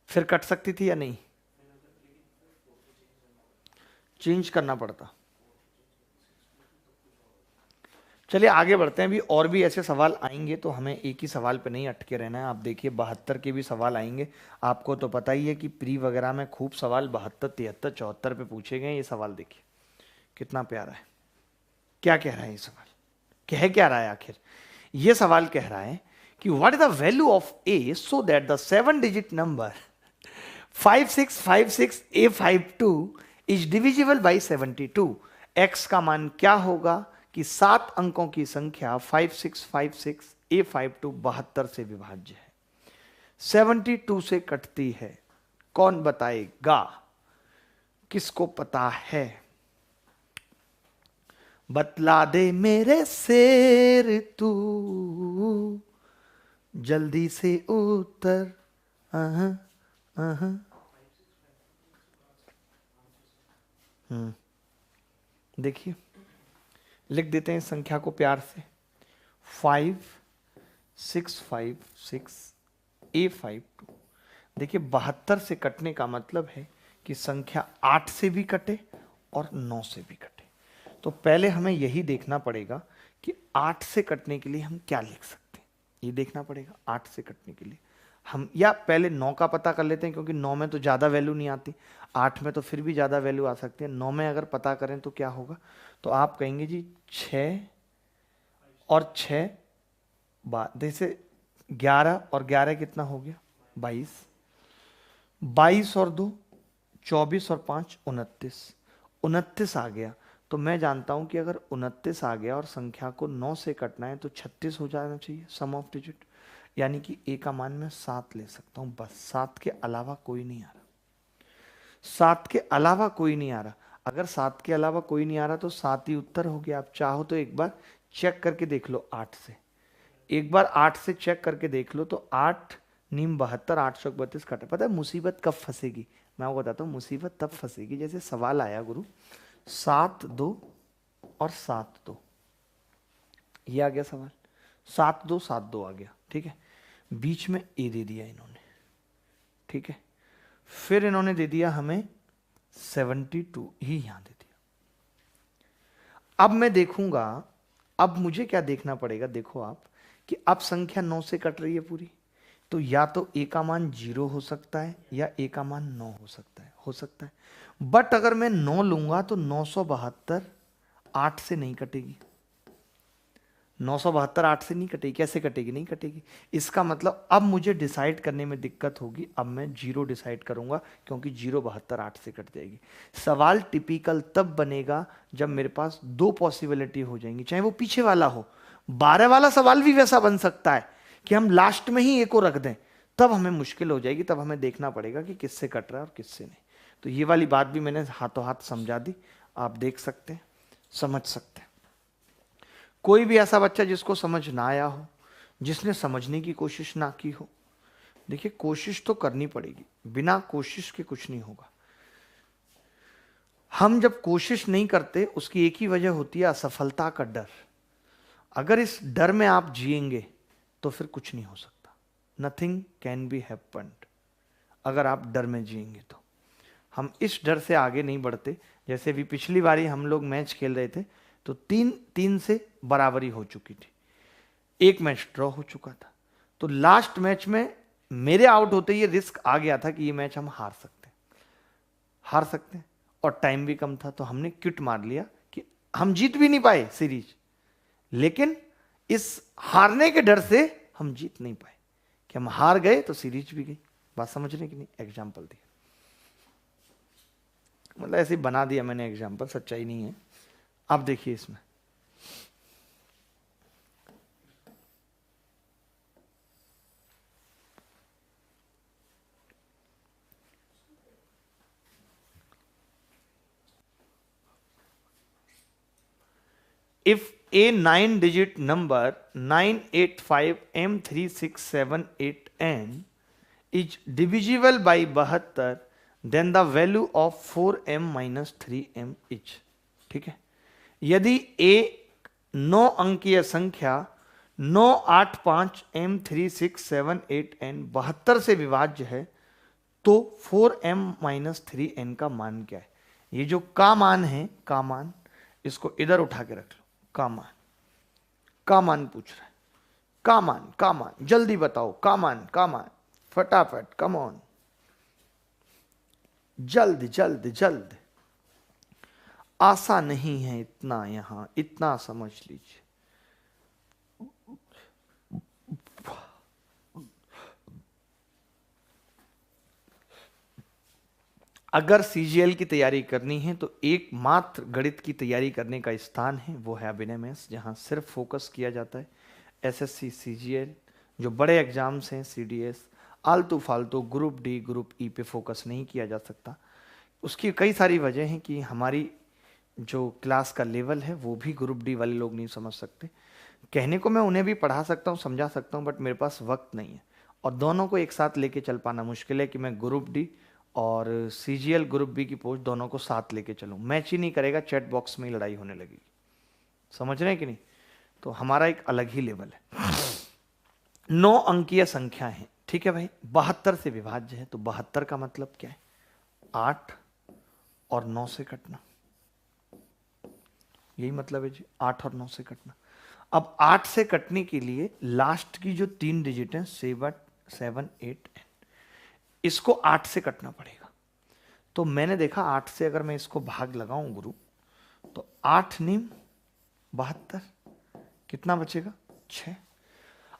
फिर कट सकती थी या नहीं? चेंज करना पड़ता। चलिए आगे बढ़ते हैं, अभी और भी ऐसे सवाल आएंगे, तो हमें एक ही सवाल पे नहीं अटके रहना है। आप देखिए 72 के भी सवाल आएंगे। आपको तो पता ही है कि प्री वगैरह में खूब सवाल 72, 73, 74 पे पूछे गए। ये सवाल देखिए कितना प्यारा है। क्या कह रहा है ये सवाल? क्या रहा है आखिर? ये सवाल कह रहा है कि what is the value of A so that the 7 digit number 5656A52 is divisible by 72। X का मान क्या होगा कि 7 अंकों की संख्या 5656A52 72 से विभाज्य है, 72 से कटती है। कौन बताएगा? किसको पता है? बतला दे मेरे शेर तू, जल्दी से उत्तर। देखिए लिख देते हैं संख्या को प्यार से, 5656A52। देखिए 72 से कटने का मतलब है कि संख्या 8 से भी कटे और 9 से भी कटे। तो पहले हमें यही देखना पड़ेगा कि 8 से कटने के लिए हम क्या लिख सकते हैं, ये देखना पड़ेगा। 8 से कटने के लिए हम या पहले 9 का पता कर लेते हैं, क्योंकि 9 में तो ज़्यादा वैल्यू नहीं आती, 8 में तो फिर भी ज़्यादा वैल्यू आ सकती है। 9 में अगर पता करें तो क्या होगा, तो आप कहेंगे जी 6 और 6 जैसे 11 और 11 कितना हो गया 22, 22 और 2 24 और 5 29, 29 आ गया। तो मैं जानता हूं कि अगर 29 आ गया और संख्या को 9 से कटना है तो 36 हो जाना चाहिए सम ऑफ डिजिट, यानी कि a का मान मैं 7 ले सकता हूं, बस 7 के अलावा कोई नहीं आ रहा, 7 के अलावा कोई नहीं आ रहा। अगर 7 के अलावा कोई नहीं आ रहा तो 7 ही उत्तर हो गया। आप चाहो तो एक बार चेक करके देख लो 8 से, एक बार 8 से चेक करके देख लो, तो 8 नीम 72, 832 कटे। पता है मुसीबत कब फंसेगी? मैं आपको बताता हूँ, मुसीबत तब फंसेगी जैसे सवाल आया गुरु 7 2 और 7 2, ये आ गया सवाल, 7 2 7 2 आ गया, ठीक है। बीच में ए दे दिया इन्होंने, ठीक है। फिर इन्होंने दे दिया हमें 72 ही यहां दे दिया। अब मैं देखूंगा, अब मुझे क्या देखना पड़ेगा, देखो आप कि अब संख्या 9 से कट रही है पूरी, तो या तो a का मान 0 हो सकता है या a का मान 9 हो सकता है। बट अगर मैं 9 लूंगा तो 972 8 से नहीं कटेगी, 972 8 से नहीं कटेगी। कैसे कटेगी? नहीं कटेगी। इसका मतलब अब मुझे डिसाइड करने में दिक्कत होगी। अब मैं 0 डिसाइड करूंगा, क्योंकि 0 72 8 से कट जाएगी। सवाल टिपिकल तब बनेगा जब मेरे पास 2 पॉसिबिलिटी हो जाएंगी, चाहे वो पीछे वाला हो। 12 वाला सवाल भी वैसा बन सकता है कि हम लास्ट में ही a को रख दें, तब हमें मुश्किल हो जाएगी। तब हमें देखना पड़ेगा कि किससे कट रहा है और किससे नहीं। तो ये वाली बात भी मैंने हाथों हाथ समझा दी, आप देख सकते हैं, समझ सकते हैं। कोई भी ऐसा बच्चा जिसको समझ ना आया हो, जिसने समझने की कोशिश ना की हो, देखिए कोशिश तो करनी पड़ेगी, बिना कोशिश के कुछ नहीं होगा। हम जब कोशिश नहीं करते उसकी एक ही वजह होती है, असफलता का डर। अगर इस डर में आप जिएंगे तो फिर कुछ नहीं हो सकता, नथिंग कैन बी हैपेंड। अगर आप डर में जिएंगे तो हम इस डर से आगे नहीं बढ़ते। जैसे भी पिछली बारी हम लोग मैच खेल रहे थे तो 3-3 से बराबरी हो चुकी थी, एक मैच ड्रॉ हो चुका था, तो लास्ट मैच में मेरे आउट होते ही रिस्क आ गया था कि ये मैच हम हार सकते हैं और टाइम भी कम था। तो हमने क्विट मार लिया कि हम जीत भी नहीं पाए सीरीज, लेकिन इस हारने के डर से हम जीत नहीं पाए कि हम हार गए तो सीरीज भी गई। बात समझने की नहीं, एग्जाम्पल दिया, मतलब ऐसे बना दिया मैंने एग्जाम्पल, सच्चाई नहीं है, आप देखिए इसमें if a 9-digit number 985M3678N is divisible by 72, then the value of 4M minus 3M is, ठीक है। यदि a 9 अंकीय संख्या 985M3678N 72 से विभाज्य है तो 4M माइनस 3N का मान क्या है। ये जो का मान है, का मान, इसको इधर उठा के रख लो। का मान पूछ रहा है। का मान जल्दी बताओ। का मान फटाफट, कम ऑन, जल्द। आशा नहीं है इतना, यहां इतना समझ लीजिए। अगर सीजीएल की तैयारी करनी है तो एकमात्र गणित की तैयारी करने का स्थान है, वो है अभिनय मेस, जहां सिर्फ फोकस किया जाता है। एसएससी, सीजीएल, जो बड़े एग्जाम्स हैं, सीडीएस, आलतू फालतू ग्रुप डी, ग्रुप ई पे फोकस नहीं किया जा सकता। उसकी कई सारी वजह हैं कि हमारी जो क्लास का लेवल है वो भी ग्रुप डी वाले लोग नहीं समझ सकते। कहने को मैं उन्हें भी पढ़ा सकता हूँ, समझा सकता हूँ, बट मेरे पास वक्त नहीं है और दोनों को एक साथ लेके चल पाना मुश्किल है कि मैं ग्रुप डी और सीजीएल ग्रुप बी की पोस्ट दोनों को साथ लेके चलूँ। मैच ही नहीं करेगा, चैट बॉक्स में ही लड़ाई होने लगेगी। समझ रहे हैं कि नहीं? तो हमारा एक अलग ही लेवल है। 9 अंकीय संख्या है, ठीक है भाई, 72 से विभाज्य है। तो 72 का मतलब क्या है? 8 और 9 से कटना, यही मतलब है जी, 8 और 9 से कटना। अब 8 से कटने के लिए लास्ट की जो 3 डिजिट है 7, 8, इसको 8 से कटना पड़ेगा। तो मैंने देखा 8 से अगर मैं इसको भाग लगाऊं गुरु, तो 8 नीम 72, कितना बचेगा? 6।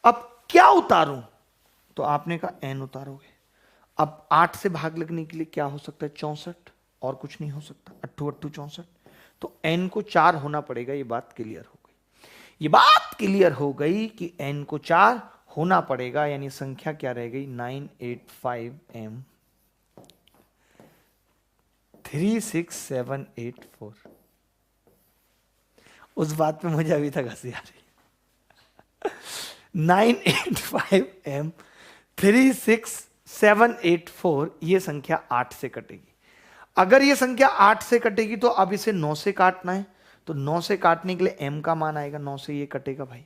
अब क्या उतारूं? तो आपने कहा n उतारोगे। अब 8 से भाग लगने के लिए क्या हो सकता है? 64, और कुछ नहीं हो सकता। 8 8 64। तो n को 4 होना पड़ेगा। ये बात क्लियर हो गई। ये बात क्लियर हो गई कि n को 4 होना पड़ेगा, यानी संख्या क्या रह गई? 985M 36784। उस बात पे मुझे अभी तक हंसी आ रही है। 985M 36784, ये संख्या 8 से कटेगी। अगर ये संख्या 8 से कटेगी तो अब इसे 9 से काटना है। तो 9 से काटने के लिए m का मान आएगा, 9 से ये कटेगा भाई।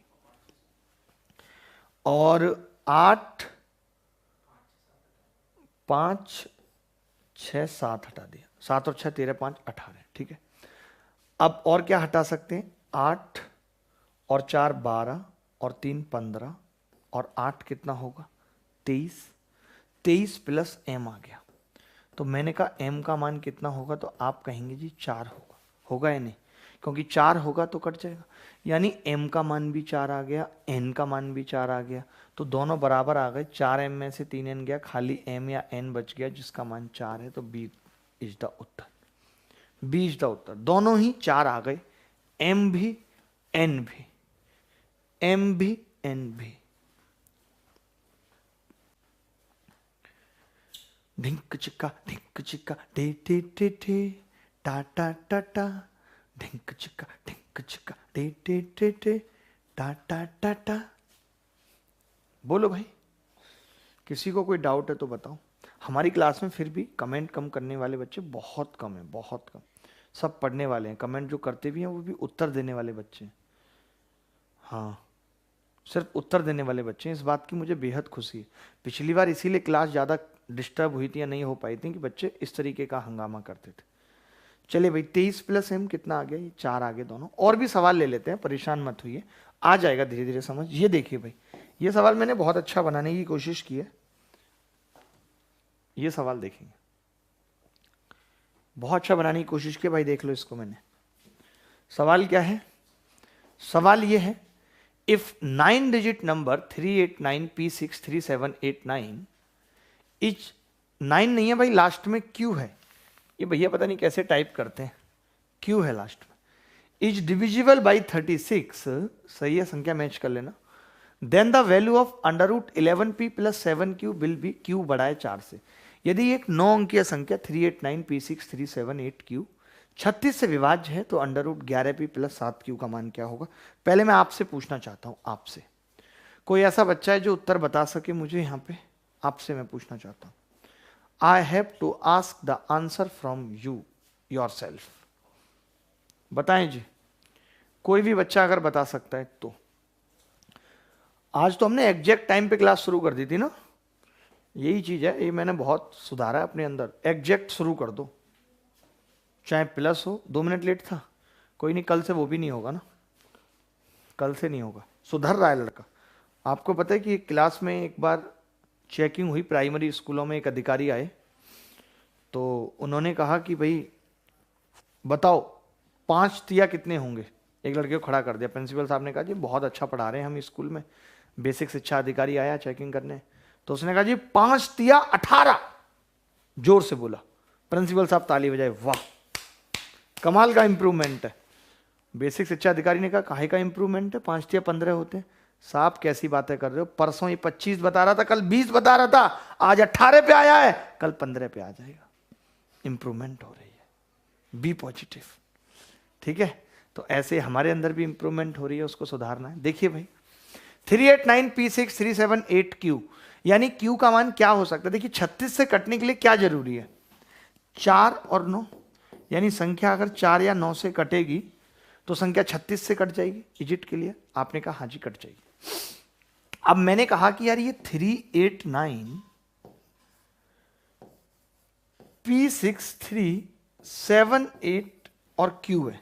और 8, 5, 6, 7 हटा दिया। 7 और 6 13, 5 18, ठीक है। अब और क्या हटा सकते हैं? 8 और 4 12 और 3 15 और 8 कितना होगा? 23। 23 प्लस m आ गया। तो मैंने कहा m का मान कितना होगा? तो आप कहेंगे जी 4 होगा। होगा या नहीं? क्योंकि 4 होगा तो कट जाएगा, यानी m का मान भी 4 आ गया, n का मान भी 4 आ गया। तो दोनों बराबर आ गए। 4m में से 3n गया, खाली m या n बच गया जिसका मान 4 है। तो b इज द उत्तर। b इज द उत्तर। दोनों ही 4 आ गए, m भी n भी, m भी n भी। ढिंक चिक्का डे डे डे डे टा टा टा टा, ढिंक चिक्का डे डे डे डे टा टा टा टा। बोलो भाई, किसी को कोई डाउट है तो बताओ। हमारी क्लास में फिर भी कमेंट कम करने वाले बच्चे बहुत कम है, बहुत कम। सब पढ़ने वाले हैं, कमेंट जो करते भी हैं वो भी उत्तर देने वाले बच्चे हैं। हाँ, सिर्फ उत्तर देने वाले बच्चे हैं। इस बात की मुझे बेहद खुशी है। पिछली बार इसीलिए क्लास ज़्यादा डिस्टर्ब हुई थी या नहीं हो पाई थी कि बच्चे इस तरीके का हंगामा करते थे। चलिए भाई, 23 प्लस m कितना आ गया? ये 4 आ गए दोनों। और भी सवाल ले लेते हैं, परेशान मत होइए, आ जाएगा धीरे धीरे समझ। ये देखिए भाई, ये सवाल मैंने बहुत अच्छा बनाने की कोशिश की है। ये सवाल देखेंगे, बहुत अच्छा बनाने की कोशिश की भाई। देख लो इसको मैंने। सवाल क्या है? सवाल ये है, if 9 digit number 389P63789 is 9 नहीं है भाई, लास्ट में Q है। ये भैया पता नहीं कैसे टाइप करते हैं, Q है लास्ट में। इज डिविजिबल बाई 36, सही है, संख्या मैच कर लेना, then the value of under root 11p plus 7q will be, q बड़ा है 4 से। यदि एक 9 अंकीय संख्या 389p6378q 36 से विभाज्य है तो under root 11p plus 7q का मान क्या होगा। पहले मैं आपसे पूछना चाहता हूं, आपसे कोई ऐसा बच्चा है जो उत्तर बता सके मुझे, यहां पे आपसे मैं पूछना चाहता हूं। I have to ask the answer from you yourself. बताएं जी, कोई भी बच्चा अगर बता सकता है तो। आज तो हमने एग्जैक्ट टाइम पे क्लास शुरू कर दी थी ना, यही चीज है, ये मैंने बहुत सुधारा है अपने अंदर। एग्जैक्ट शुरू कर दो, चाहे प्लस हो, 2 मिनट लेट था, कोई नहीं, कल से वो भी नहीं होगा ना, कल से नहीं होगा, सुधर रहा है लड़का। आपको पता है कि क्लास में एक बार चेकिंग हुई, प्राइमरी स्कूलों में एक अधिकारी आए, तो उन्होंने कहा कि भाई बताओ 5 तिया कितने होंगे। एक लड़के को खड़ा कर दिया, प्रिंसिपल साहब ने कहा जी बहुत अच्छा पढ़ा रहे हैं हम स्कूल में। बेसिक शिक्षा अधिकारी आया चेकिंग करने, तो उसने कहा जी 5 तिया 18, जोर से बोला। प्रिंसिपल साहब ताली बजाए, वाह कमाल का इंप्रूवमेंट है। बेसिक शिक्षा अधिकारी ने कहा काहे का इंप्रूवमेंट है, 5 तिया 15 होते हैं। साहब कैसी बातें कर रहे हो, परसों ये 25 बता रहा था, कल 20 बता रहा था, आज 18 पे आया है, कल 15 पे आ जाएगा। इंप्रूवमेंट हो रही है, बी पॉजिटिव, ठीक है। तो ऐसे हमारे अंदर भी इंप्रूवमेंट हो रही है, उसको सुधारना है। देखिए भाई 389p6378q, यानी q का मान क्या हो सकता है। देखिए 36 से कटने के लिए क्या जरूरी है, 4 और 9, यानी संख्या अगर 4 या 9 से कटेगी तो संख्या 36 से कट जाएगी। इजिट के लिए आपने कहा हाँ जी कट जाएगी। अब मैंने कहा कि यार ये 389p6378 और q है,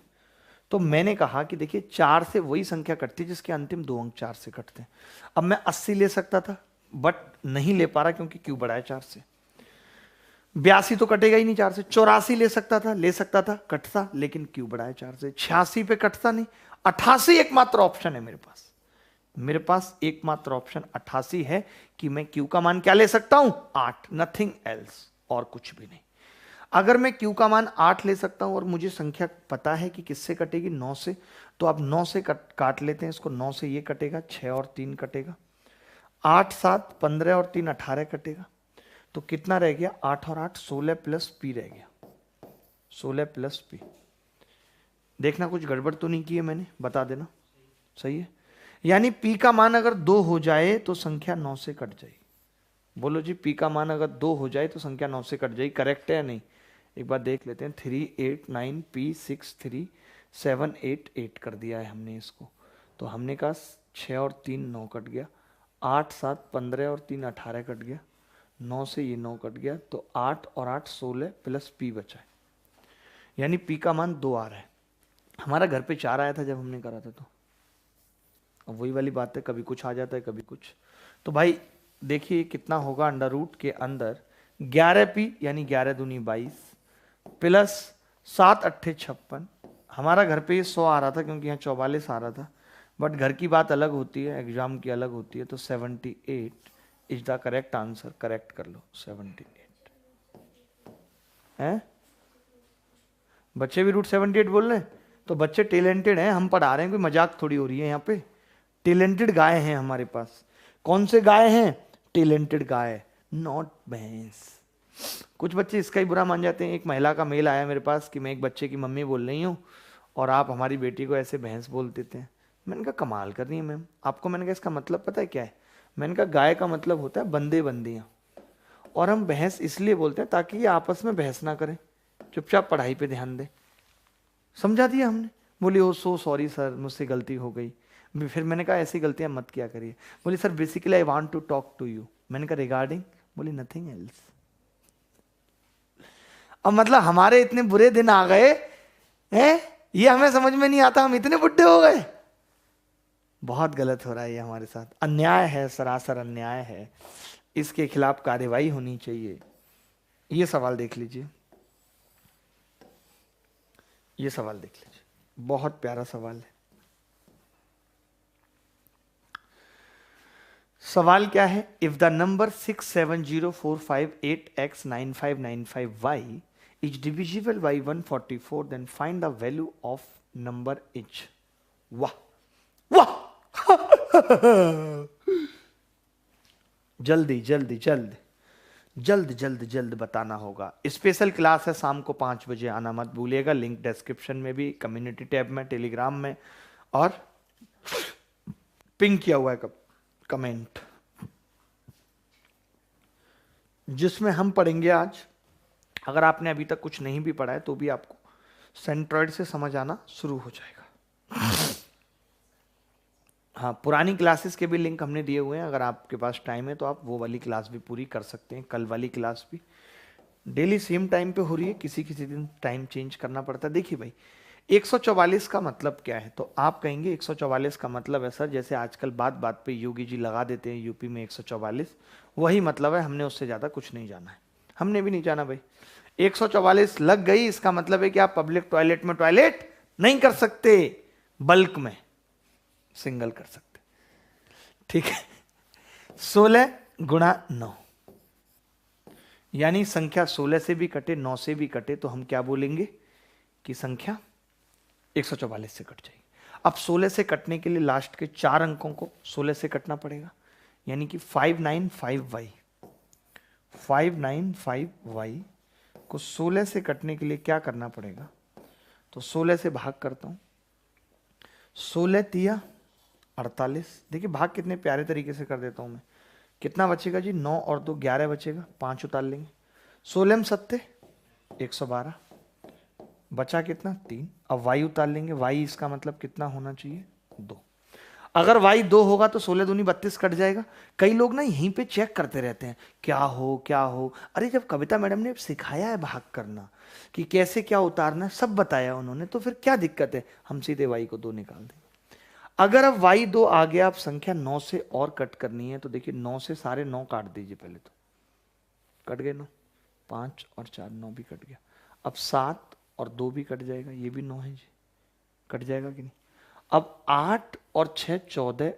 तो मैंने कहा कि देखिए 4 से वही संख्या कटती है जिसके अंतिम 2 अंक 4 से कटते हैं। अब मैं 80 ले सकता था, बट नहीं ले पा रहा क्योंकि q बड़ा है 4 से। 82 तो कटेगा ही नहीं 4 से। 84 ले सकता था, कटता, लेकिन q बड़ा है 4 से। 86 पे कटता नहीं। 88 एकमात्र ऑप्शन है मेरे पास एकमात्र ऑप्शन 88 है कि मैं q का मान क्या ले सकता हूं, 8, नथिंग एल्स, और कुछ भी नहीं। अगर मैं q का मान 8 ले सकता हूं और मुझे संख्या पता है कि किससे कटेगी, 9 से, तो अब 9 से काट लेते हैं इसको। 9 से ये कटेगा, 6 और 3 कटेगा, 8 7 15 और 3 18 कटेगा, तो कितना रह गया, 8 और 8 16 प्लस p रह गया, 16 प्लस p। देखना कुछ गड़बड़ तो नहीं की है मैंने, बता देना सही है। यानी p का मान अगर 2 हो जाए तो संख्या 9 से कट जाएगी। बोलो जी, p का मान अगर 2 हो जाए तो संख्या 9 से कट जाएगी, करेक्ट है या नहीं, एक बार देख लेते हैं। 389p6378 कर दिया है हमने इसको, तो हमने कहा 6 और 3 9 कट गया, 8 7 15 और 3 18 कट गया, 9 से ये 9 कट गया, तो 8 और 8 16 प्लस p बचा है, यानी p का मान 2 आ रहा है। हमारा घर पे 4 आया था जब हमने करा था, तो अब वही वाली बात है, कभी कुछ आ जाता है कभी कुछ। तो भाई देखिए कितना होगा, अंडर रूट के अंदर 11p यानी 11 दूनी 22 प्लस 7 8 56। हमारा घर पे 100 आ रहा था क्योंकि यहाँ 44 आ रहा था, बट घर की बात अलग होती है, एग्जाम की अलग होती है। तो 78 is the correct answer, correct कर लो 78 है। बच्चे भी रूट 78 बोल रहे हैं, तो बच्चे टैलेंटेड हैं, हम पढ़ा रहे हैं, कोई मजाक थोड़ी हो रही है यहाँ पे। टैलेंटेड गाय हैं हमारे पास। कौन से गाय हैं, टैलेंटेड गाय, नॉट भैंस। कुछ बच्चे इसका ही बुरा मान जाते हैं। एक महिला का मेल आया मेरे पास कि मैं एक बच्चे की मम्मी बोल रही हूँ और आप हमारी बेटी को ऐसे भैंस बोल देते हैं। मैंने कहा कमाल कर रही है मैम आपको। मैंने कहा इसका मतलब पता है क्या है। मैंने कहा गाय का मतलब होता है बंदे बंदियां, और हम भैंस इसलिए बोलते हैं ताकि ये आपस में बहस ना करें, चुपचाप पढ़ाई पे ध्यान दें। समझा दिया हमने। बोली ओ सो सॉरी सर, मुझसे गलती हो गई। फिर मैंने कहा ऐसी गलतियां मत किया करिए। बोली sir basically I want to talk to you. मैंने कहा रिगार्डिंग। बोली नथिंग एल्स। अब मतलब हमारे इतने बुरे दिन आ गए हैं, ये हमें समझ में नहीं आता, हम इतने बुढ़े हो गए। बहुत गलत हो रहा है ये हमारे साथ, अन्याय है, सरासर अन्याय है। इसके खिलाफ कार्यवाही होनी चाहिए। ये सवाल देख लीजिए, ये सवाल देख लीजिए, बहुत प्यारा सवाल है। सवाल क्या है, if the number 670458x9595y is divisible by 144 then find the value of number is. वाह वाह जल्दी जल्दी जल्द जल्द जल्द जल्द बताना होगा। स्पेशल क्लास है शाम को 5 बजे, आना मत भूलिएगा। लिंक डिस्क्रिप्शन में भी, कम्युनिटी टैब में, टेलीग्राम में, और पिंग किया हुआ है कमेंट, जिसमें हम पढ़ेंगे आज। अगर आपने अभी तक कुछ नहीं भी पढ़ा है तो भी आपको सेंट्रॉइड से समझ आना शुरू हो जाएगा। हाँ, पुरानी क्लासेस के भी लिंक हमने दिए हुए हैं, अगर आपके पास टाइम है तो आप वो वाली क्लास भी पूरी कर सकते हैं। कल वाली क्लास भी डेली सेम टाइम पे हो रही है, किसी किसी दिन टाइम चेंज करना पड़ता है। देखिए भाई, 144 का मतलब क्या है? तो आप कहेंगे 144 का मतलब है सर, जैसे आजकल बात बात पे योगी जी लगा देते हैं यूपी में 144, वही मतलब है। हमने उससे ज़्यादा कुछ नहीं जाना है, हमने भी नहीं जाना भाई। 144 लग गई, इसका मतलब है कि आप पब्लिक टॉयलेट में टॉयलेट नहीं कर सकते, बल्क में सिंगल कर सकते। ठीक है, 16 गुणा 9, यानी संख्या 16 से भी कटे 9 से भी कटे तो हम क्या बोलेंगे कि संख्या 144 से कट जाएगी। अब 16 से कटने के लिए लास्ट के 4 अंकों को 16 से कटना पड़ेगा, यानी कि 595y, 595y को 16 से कटने के लिए क्या करना पड़ेगा? तो 16 से भाग करता हूं, 16 तिया 48। देखिए भाग कितने प्यारे तरीके से कर देता हूं मैं। कितना बचेगा जी? 9 और 2 11 बचेगा, 5 उतार लेंगे। 16 में 7 112, बचा कितना? 3। अब y उतार लेंगे, y इसका मतलब कितना होना चाहिए? 2। अगर y 2 होगा तो 16 दूनी 32 कट जाएगा। कई लोग ना यहीं पे चेक करते रहते हैं क्या हो क्या हो। अरे जब कविता मैडम ने सिखाया है भाग करना कि कैसे क्या उतारना है, सब बताया उन्होंने, तो फिर क्या दिक्कत है? हम सीधे y को 2 निकाल देंगे। अगर अब y 2 आ गया, आप संख्या 9 से और कट करनी है तो देखिए 9 से सारे 9 काट दीजिए। पहले तो कट गए 9, 5 और 4 9 भी कट गया। अब 7 और 2 भी कट जाएगा, ये भी 9 है जी, कट जाएगा कि नहीं? अब 8 और 6 14,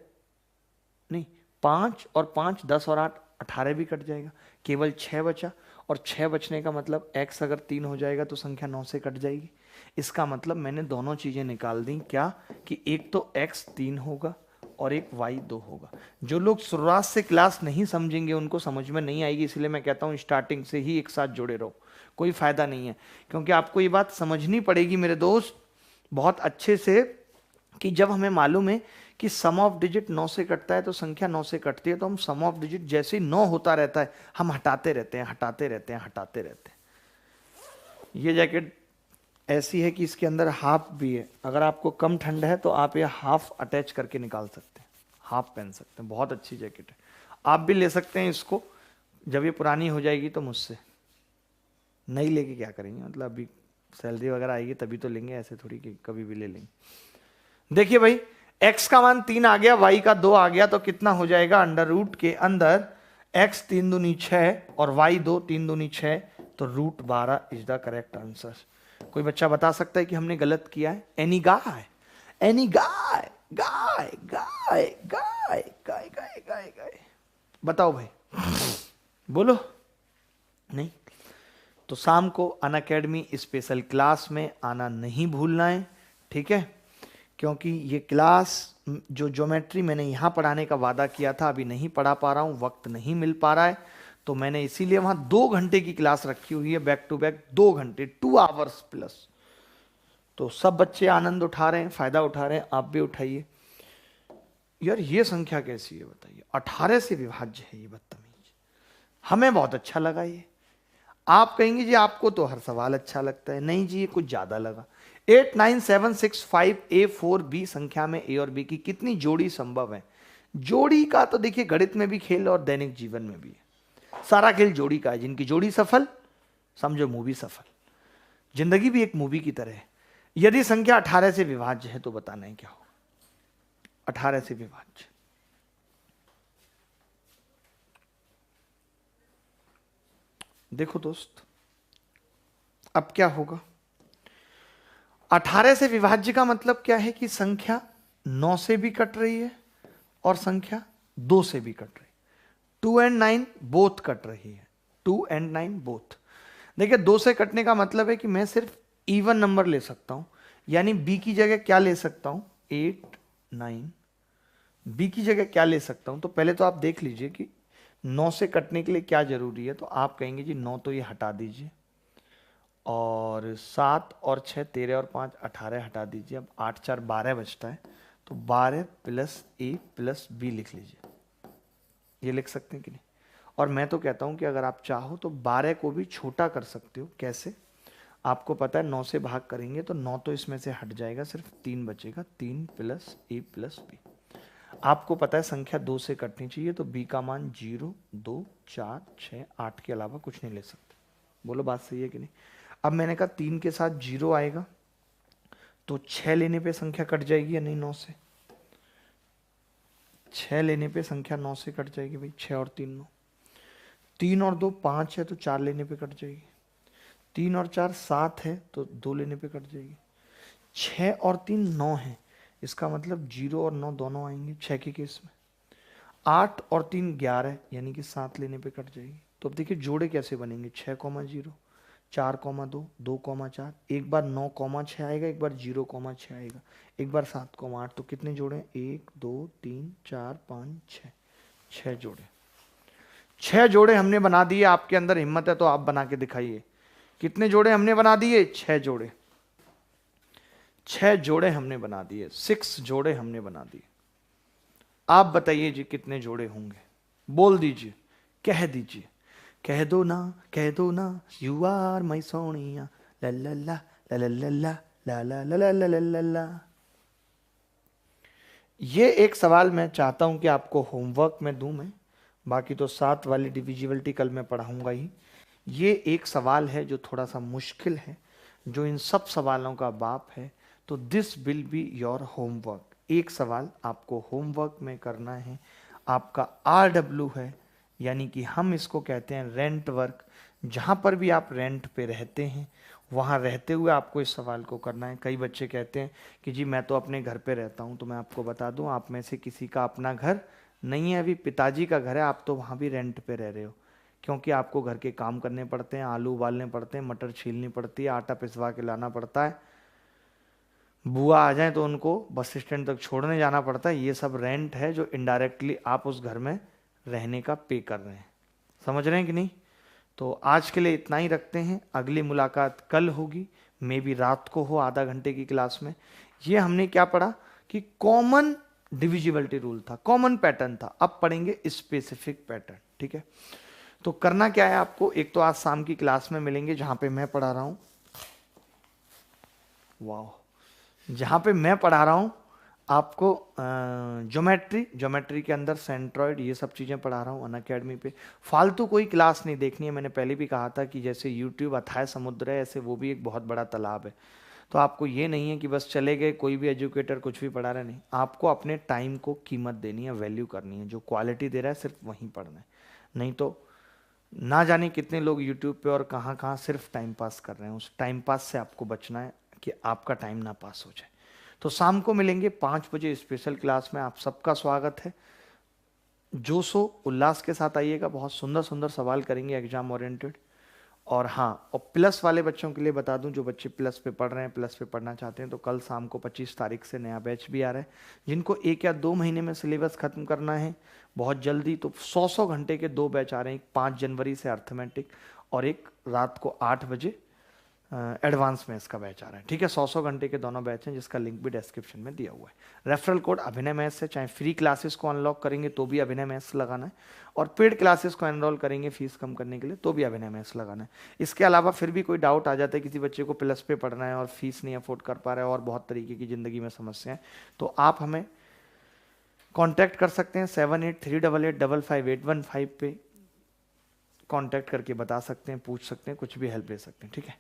नहीं 5 और 5 10 और 8 18 भी कट जाएगा, केवल 6 बचा। और 6 बचने का मतलब x अगर 3 हो जाएगा तो संख्या 9 से कट जाएगी। इसका मतलब मैंने दोनों चीजें निकाल दी, क्या कि एक तो x 3 होगा और एक y 2 होगा। जो लोग शुरुआत से क्लास नहीं समझेंगे उनको समझ में नहीं आएगी, इसलिए मैं कहता हूं स्टार्टिंग से ही एक साथ जुड़े रहो, कोई फायदा नहीं है। क्योंकि आपको ये बात समझनी पड़ेगी मेरे दोस्त बहुत अच्छे से, कि जब हमें मालूम है कि सम ऑफ डिजिट 9 से कटता है तो संख्या 9 से कटती है, तो हम सम ऑफ डिजिट जैसे ही 9 होता रहता है हम हटाते रहते हैं, हटाते रहते हैं, हटाते रहते हैं। ये जैकेट ऐसी है कि इसके अंदर हाफ भी है, अगर आपको कम ठंड है तो आप ये हाफ अटैच करके निकाल सकते हैं, हाफ पहन सकते हैं। बहुत अच्छी जैकेट है, आप भी ले सकते हैं इसको। जब ये पुरानी हो जाएगी तो मुझसे, नहीं लेके क्या करेंगे, मतलब अभी सैलरी वगैरह आएगी तभी तो लेंगे, ऐसे थोड़ी कि कभी भी ले लेंगे। देखिए भाई, x का मान 3 आ गया, y का 2 आ गया, तो कितना हो जाएगा? अंडर रूट के अंदर x 3 दूनी 6 और y 2 3 दूनी 6, तो root 12 is the correct answer. कोई बच्चा बता सकता है कि हमने गलत किया है? एनी गाय, एनी गाय, गाय गाय गाय गाय गाय गाय गाय, बताओ भाई, बोलो। नहीं तो शाम को अनअकैडमी स्पेशल क्लास में आना नहीं भूलना है, ठीक है? क्योंकि ये क्लास जो ज्योमेट्री मैंने यहाँ पढ़ाने का वादा किया था अभी नहीं पढ़ा पा रहा हूँ, वक्त नहीं मिल पा रहा है, तो मैंने इसीलिए वहाँ 2 घंटे की क्लास रखी हुई है, बैक टू बैक 2 घंटे, 2 आवर्स प्लस। तो सब बच्चे आनंद उठा रहे हैं, फायदा उठा रहे हैं, आप भी उठाइए। यार ये संख्या कैसी है बताइए? 18 से विभाज्य है ये, बदतमीज। हमें बहुत अच्छा लगा ये। आप कहेंगे जी आपको तो हर सवाल अच्छा लगता है, नहीं जी ये कुछ ज्यादा लगा। 8 9 7 6 5 A 4 B संख्या में A और B की कितनी जोड़ी संभव है? जोड़ी का तो देखिए गणित में भी खेल और दैनिक जीवन में भी है, सारा खेल जोड़ी का है। जिनकी जोड़ी सफल, समझो मूवी सफल। जिंदगी भी एक मूवी की तरह है। यदि संख्या 18 से विभाज्य है तो बताना है क्या होगा? 18 से विभाज्य, देखो दोस्त अब क्या होगा? 18 से विभाज्य का मतलब क्या है कि संख्या 9 से भी कट रही है और संख्या 2 से भी कट रही है। 2 and 9 बोथ कट रही है, 2 and 9 बोथ। देखिए 2 से कटने का मतलब है कि मैं सिर्फ इवन नंबर ले सकता हूं, यानी बी की जगह क्या ले सकता हूं, 8 9, बी की जगह क्या ले सकता हूं, तो पहले तो आप देख लीजिए कि 9 से कटने के लिए क्या जरूरी है। तो आप कहेंगे जी 9 तो ये हटा दीजिए, और 7 और 6 13 और 5 18 हटा दीजिए। अब 8 4 12 बचता है, तो 12 प्लस ए प्लस बी लिख लीजिए। ये लिख सकते हैं कि नहीं? और मैं तो कहता हूं कि अगर आप चाहो तो 12 को भी छोटा कर सकते हो। कैसे? आपको पता है 9 से भाग करेंगे तो 9 तो इसमें से हट जाएगा, सिर्फ 3 बचेगा, 3 प्लस ए प्लस बी। आपको पता है संख्या 2 से कटनी चाहिए, तो बी का मान 0 2 4 6 8 के अलावा कुछ नहीं ले सकते। बोलो बात सही है कि नहीं? अब मैंने कहा 3 के साथ 0 आएगा, तो 6 लेने पे संख्या कट जाएगी या नहीं? 9 से 6 लेने पे संख्या 9 से कट जाएगी भाई। 6 और 3 9, 3 और 2 5 है, तो 4 लेने पे कट जाएगी। 3 और 4 7 है, तो 2 लेने पे कट जाएगी। 6 और 3 9 है, इसका मतलब 0 और 9 दोनों आएंगे 6 के केस में। 8 और 3 11, यानी कि 7 लेने पे कट जाएगी। तो अब देखिए जोड़े कैसे बनेंगे, 6 0 4 2 2 4, एक बार 9 6 आएगा, एक बार 0 6 आएगा, एक बार 7 8। तो कितने जोड़े? 1 2 3 4 5 6, 6 जोड़े। 6 जोड़े हमने बना दिए। आपके अंदर हिम्मत है तो आप बना के दिखाइए। कितने जोड़े हमने बना दिए? 6 जोड़े। 6 जोड़े हमने बना दिए, 6 जोड़े हमने बना दिए। आप बताइए जी कितने जोड़े होंगे? बोल दीजिए, कह दीजिए, कह दो ना, कह दो ना। यू आर माई सोनिया, ला ला ला ला ला ला ला ला ला ला ला ला ला ला। ये एक सवाल मैं चाहता हूं कि आपको होमवर्क में दूं मैं, बाकी तो 7 वाली डिविजिबिलिटी कल मैं पढ़ाऊंगा ही। ये एक सवाल है जो थोड़ा सा मुश्किल है, जो इन सब सवालों का बाप है। तो this will be your homework. एक सवाल आपको होमवर्क में करना है, आपका RW है, यानी कि हम इसको कहते हैं रेंट वर्क। जहाँ पर भी आप रेंट पे रहते हैं, वहाँ रहते हुए आपको इस सवाल को करना है। कई बच्चे कहते हैं कि जी मैं तो अपने घर पे रहता हूँ, तो मैं आपको बता दूँ, आप में से किसी का अपना घर नहीं है, अभी पिताजी का घर है, आप तो वहाँ भी रेंट पे रह रहे हो, क्योंकि आपको घर के काम करने पड़ते हैं, आलू उबालने पड़ते हैं, मटर छीलनी पड़ती है, आटा पिसवा के लाना पड़ता है, बुआ आ जाए तो उनको बस स्टैंड तक छोड़ने जाना पड़ता है। ये सब रेंट है जो इनडायरेक्टली आप उस घर में रहने का पे कर रहे हैं। समझ रहे हैं कि नहीं? तो आज के लिए इतना ही रखते हैं। अगली मुलाकात कल होगी, मे बी रात को हो, आधा घंटे की क्लास में। ये हमने क्या पढ़ा कि कॉमन डिविजिबिलिटी रूल था, कॉमन पैटर्न था। अब पढ़ेंगे स्पेसिफिक पैटर्न। ठीक है? तो करना क्या है आपको, एक तो आज शाम की क्लास में मिलेंगे जहां पे मैं पढ़ा रहा हूं, वाह, जहां पे मैं पढ़ा रहा हूं आपको ज्योमेट्री के अंदर सेंट्रॉइड, ये सब चीज़ें पढ़ा रहा हूँ अनअकैडमी पे। फालतू कोई क्लास नहीं देखनी है। मैंने पहले भी कहा था कि जैसे यूट्यूब अथाह समुद्र है, ऐसे वो भी एक बहुत बड़ा तालाब है। तो आपको ये नहीं है कि बस चले गए, कोई भी एजुकेटर कुछ भी पढ़ा रहा, नहीं। आपको अपने टाइम को कीमत देनी है, वैल्यू करनी है। जो क्वालिटी दे रहा है सिर्फ वहीं पढ़ना है, नहीं तो ना जाने कितने लोग यूट्यूब पे और कहाँ कहाँ सिर्फ टाइम पास कर रहे हैं। उस टाइम पास से आपको बचना है कि आपका टाइम ना पास हो जाए। तो शाम को मिलेंगे 5 बजे स्पेशल क्लास में। आप सबका स्वागत है। जोशो उल्लास के साथ आइएगा। बहुत सुंदर सुंदर सवाल करेंगे एग्जाम ओरिएंटेड। और हाँ, और प्लस वाले बच्चों के लिए बता दूं, जो बच्चे प्लस पे पढ़ रहे हैं, प्लस पे पढ़ना चाहते हैं, तो कल शाम को 25 तारीख से नया बैच भी आ रहा है। जिनको 1 या 2 महीने में सिलेबस खत्म करना है बहुत जल्दी, तो 100 घंटे के 2 बैच आ रहे हैं। एक 5 जनवरी से अर्थमेटिक, और एक रात को 8 बजे एडवांस में इसका बैच आ रहा है। ठीक है? 100 घंटे के दोनों बैच हैं, जिसका लिंक भी डिस्क्रिप्शन में दिया हुआ है। रेफरल कोड अभिनय मैथ्स से, चाहे फ्री क्लासेस को अनलॉक करेंगे तो भी अभिनय मैथ्स लगाना है, और पेड क्लासेस को एनरोल करेंगे फीस कम करने के लिए तो भी अभिनय मैथ्स लगाना है। इसके अलावा फिर भी कोई डाउट आ जाता है, किसी बच्चे को प्लस पे पढ़ना है और फीस नहीं अफोर्ड कर पा रहा है, और बहुत तरीके की ज़िंदगी में समस्याएं, तो आप हमें कॉन्टैक्ट कर सकते हैं। 7838885515 पे कॉन्टैक्ट करके बता सकते हैं, पूछ सकते हैं, कुछ भी हेल्प ले सकते हैं। ठीक है?